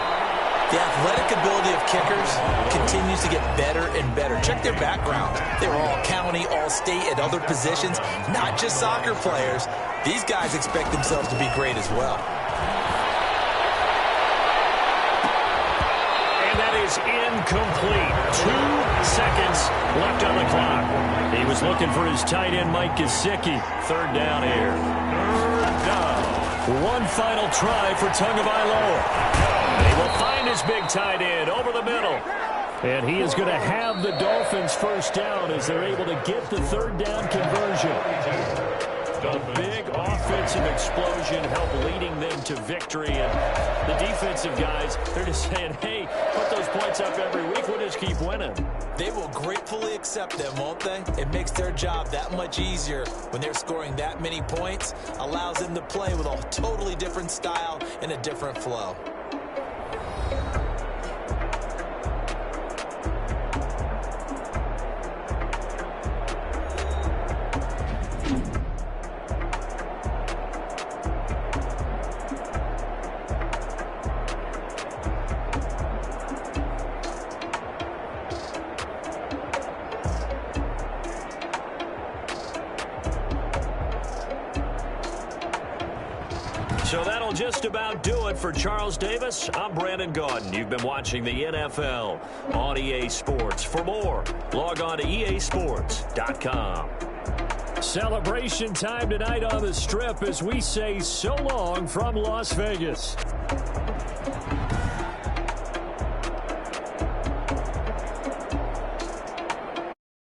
The athletic ability of kickers continues to get better and better. Check their backgrounds. They were all county, all state, at other positions, not just soccer players. These guys expect themselves to be great as well. Incomplete. 2 seconds left on the clock. He was looking for his tight end, Mike Gesicki. 3rd down here. 3rd down. One final try for Tagovailoa. He will find his big tight end over the middle. And he is going to have the Dolphins' 1st down as they're able to get the 3rd down conversion. A big offensive explosion helped leading them to victory. And the defensive guys, they're just saying, hey, put those points up every week. We'll just keep winning. They will gratefully accept them, won't they? It makes their job that much easier when they're scoring that many points. Allows them to play with a totally different style and a different flow. So that'll just about do it for Charles Davis. I'm Brandon Gaudin. You've been watching the NFL on EA Sports. For more, log on to easports.com. Celebration time tonight on the Strip as we say so long from Las Vegas.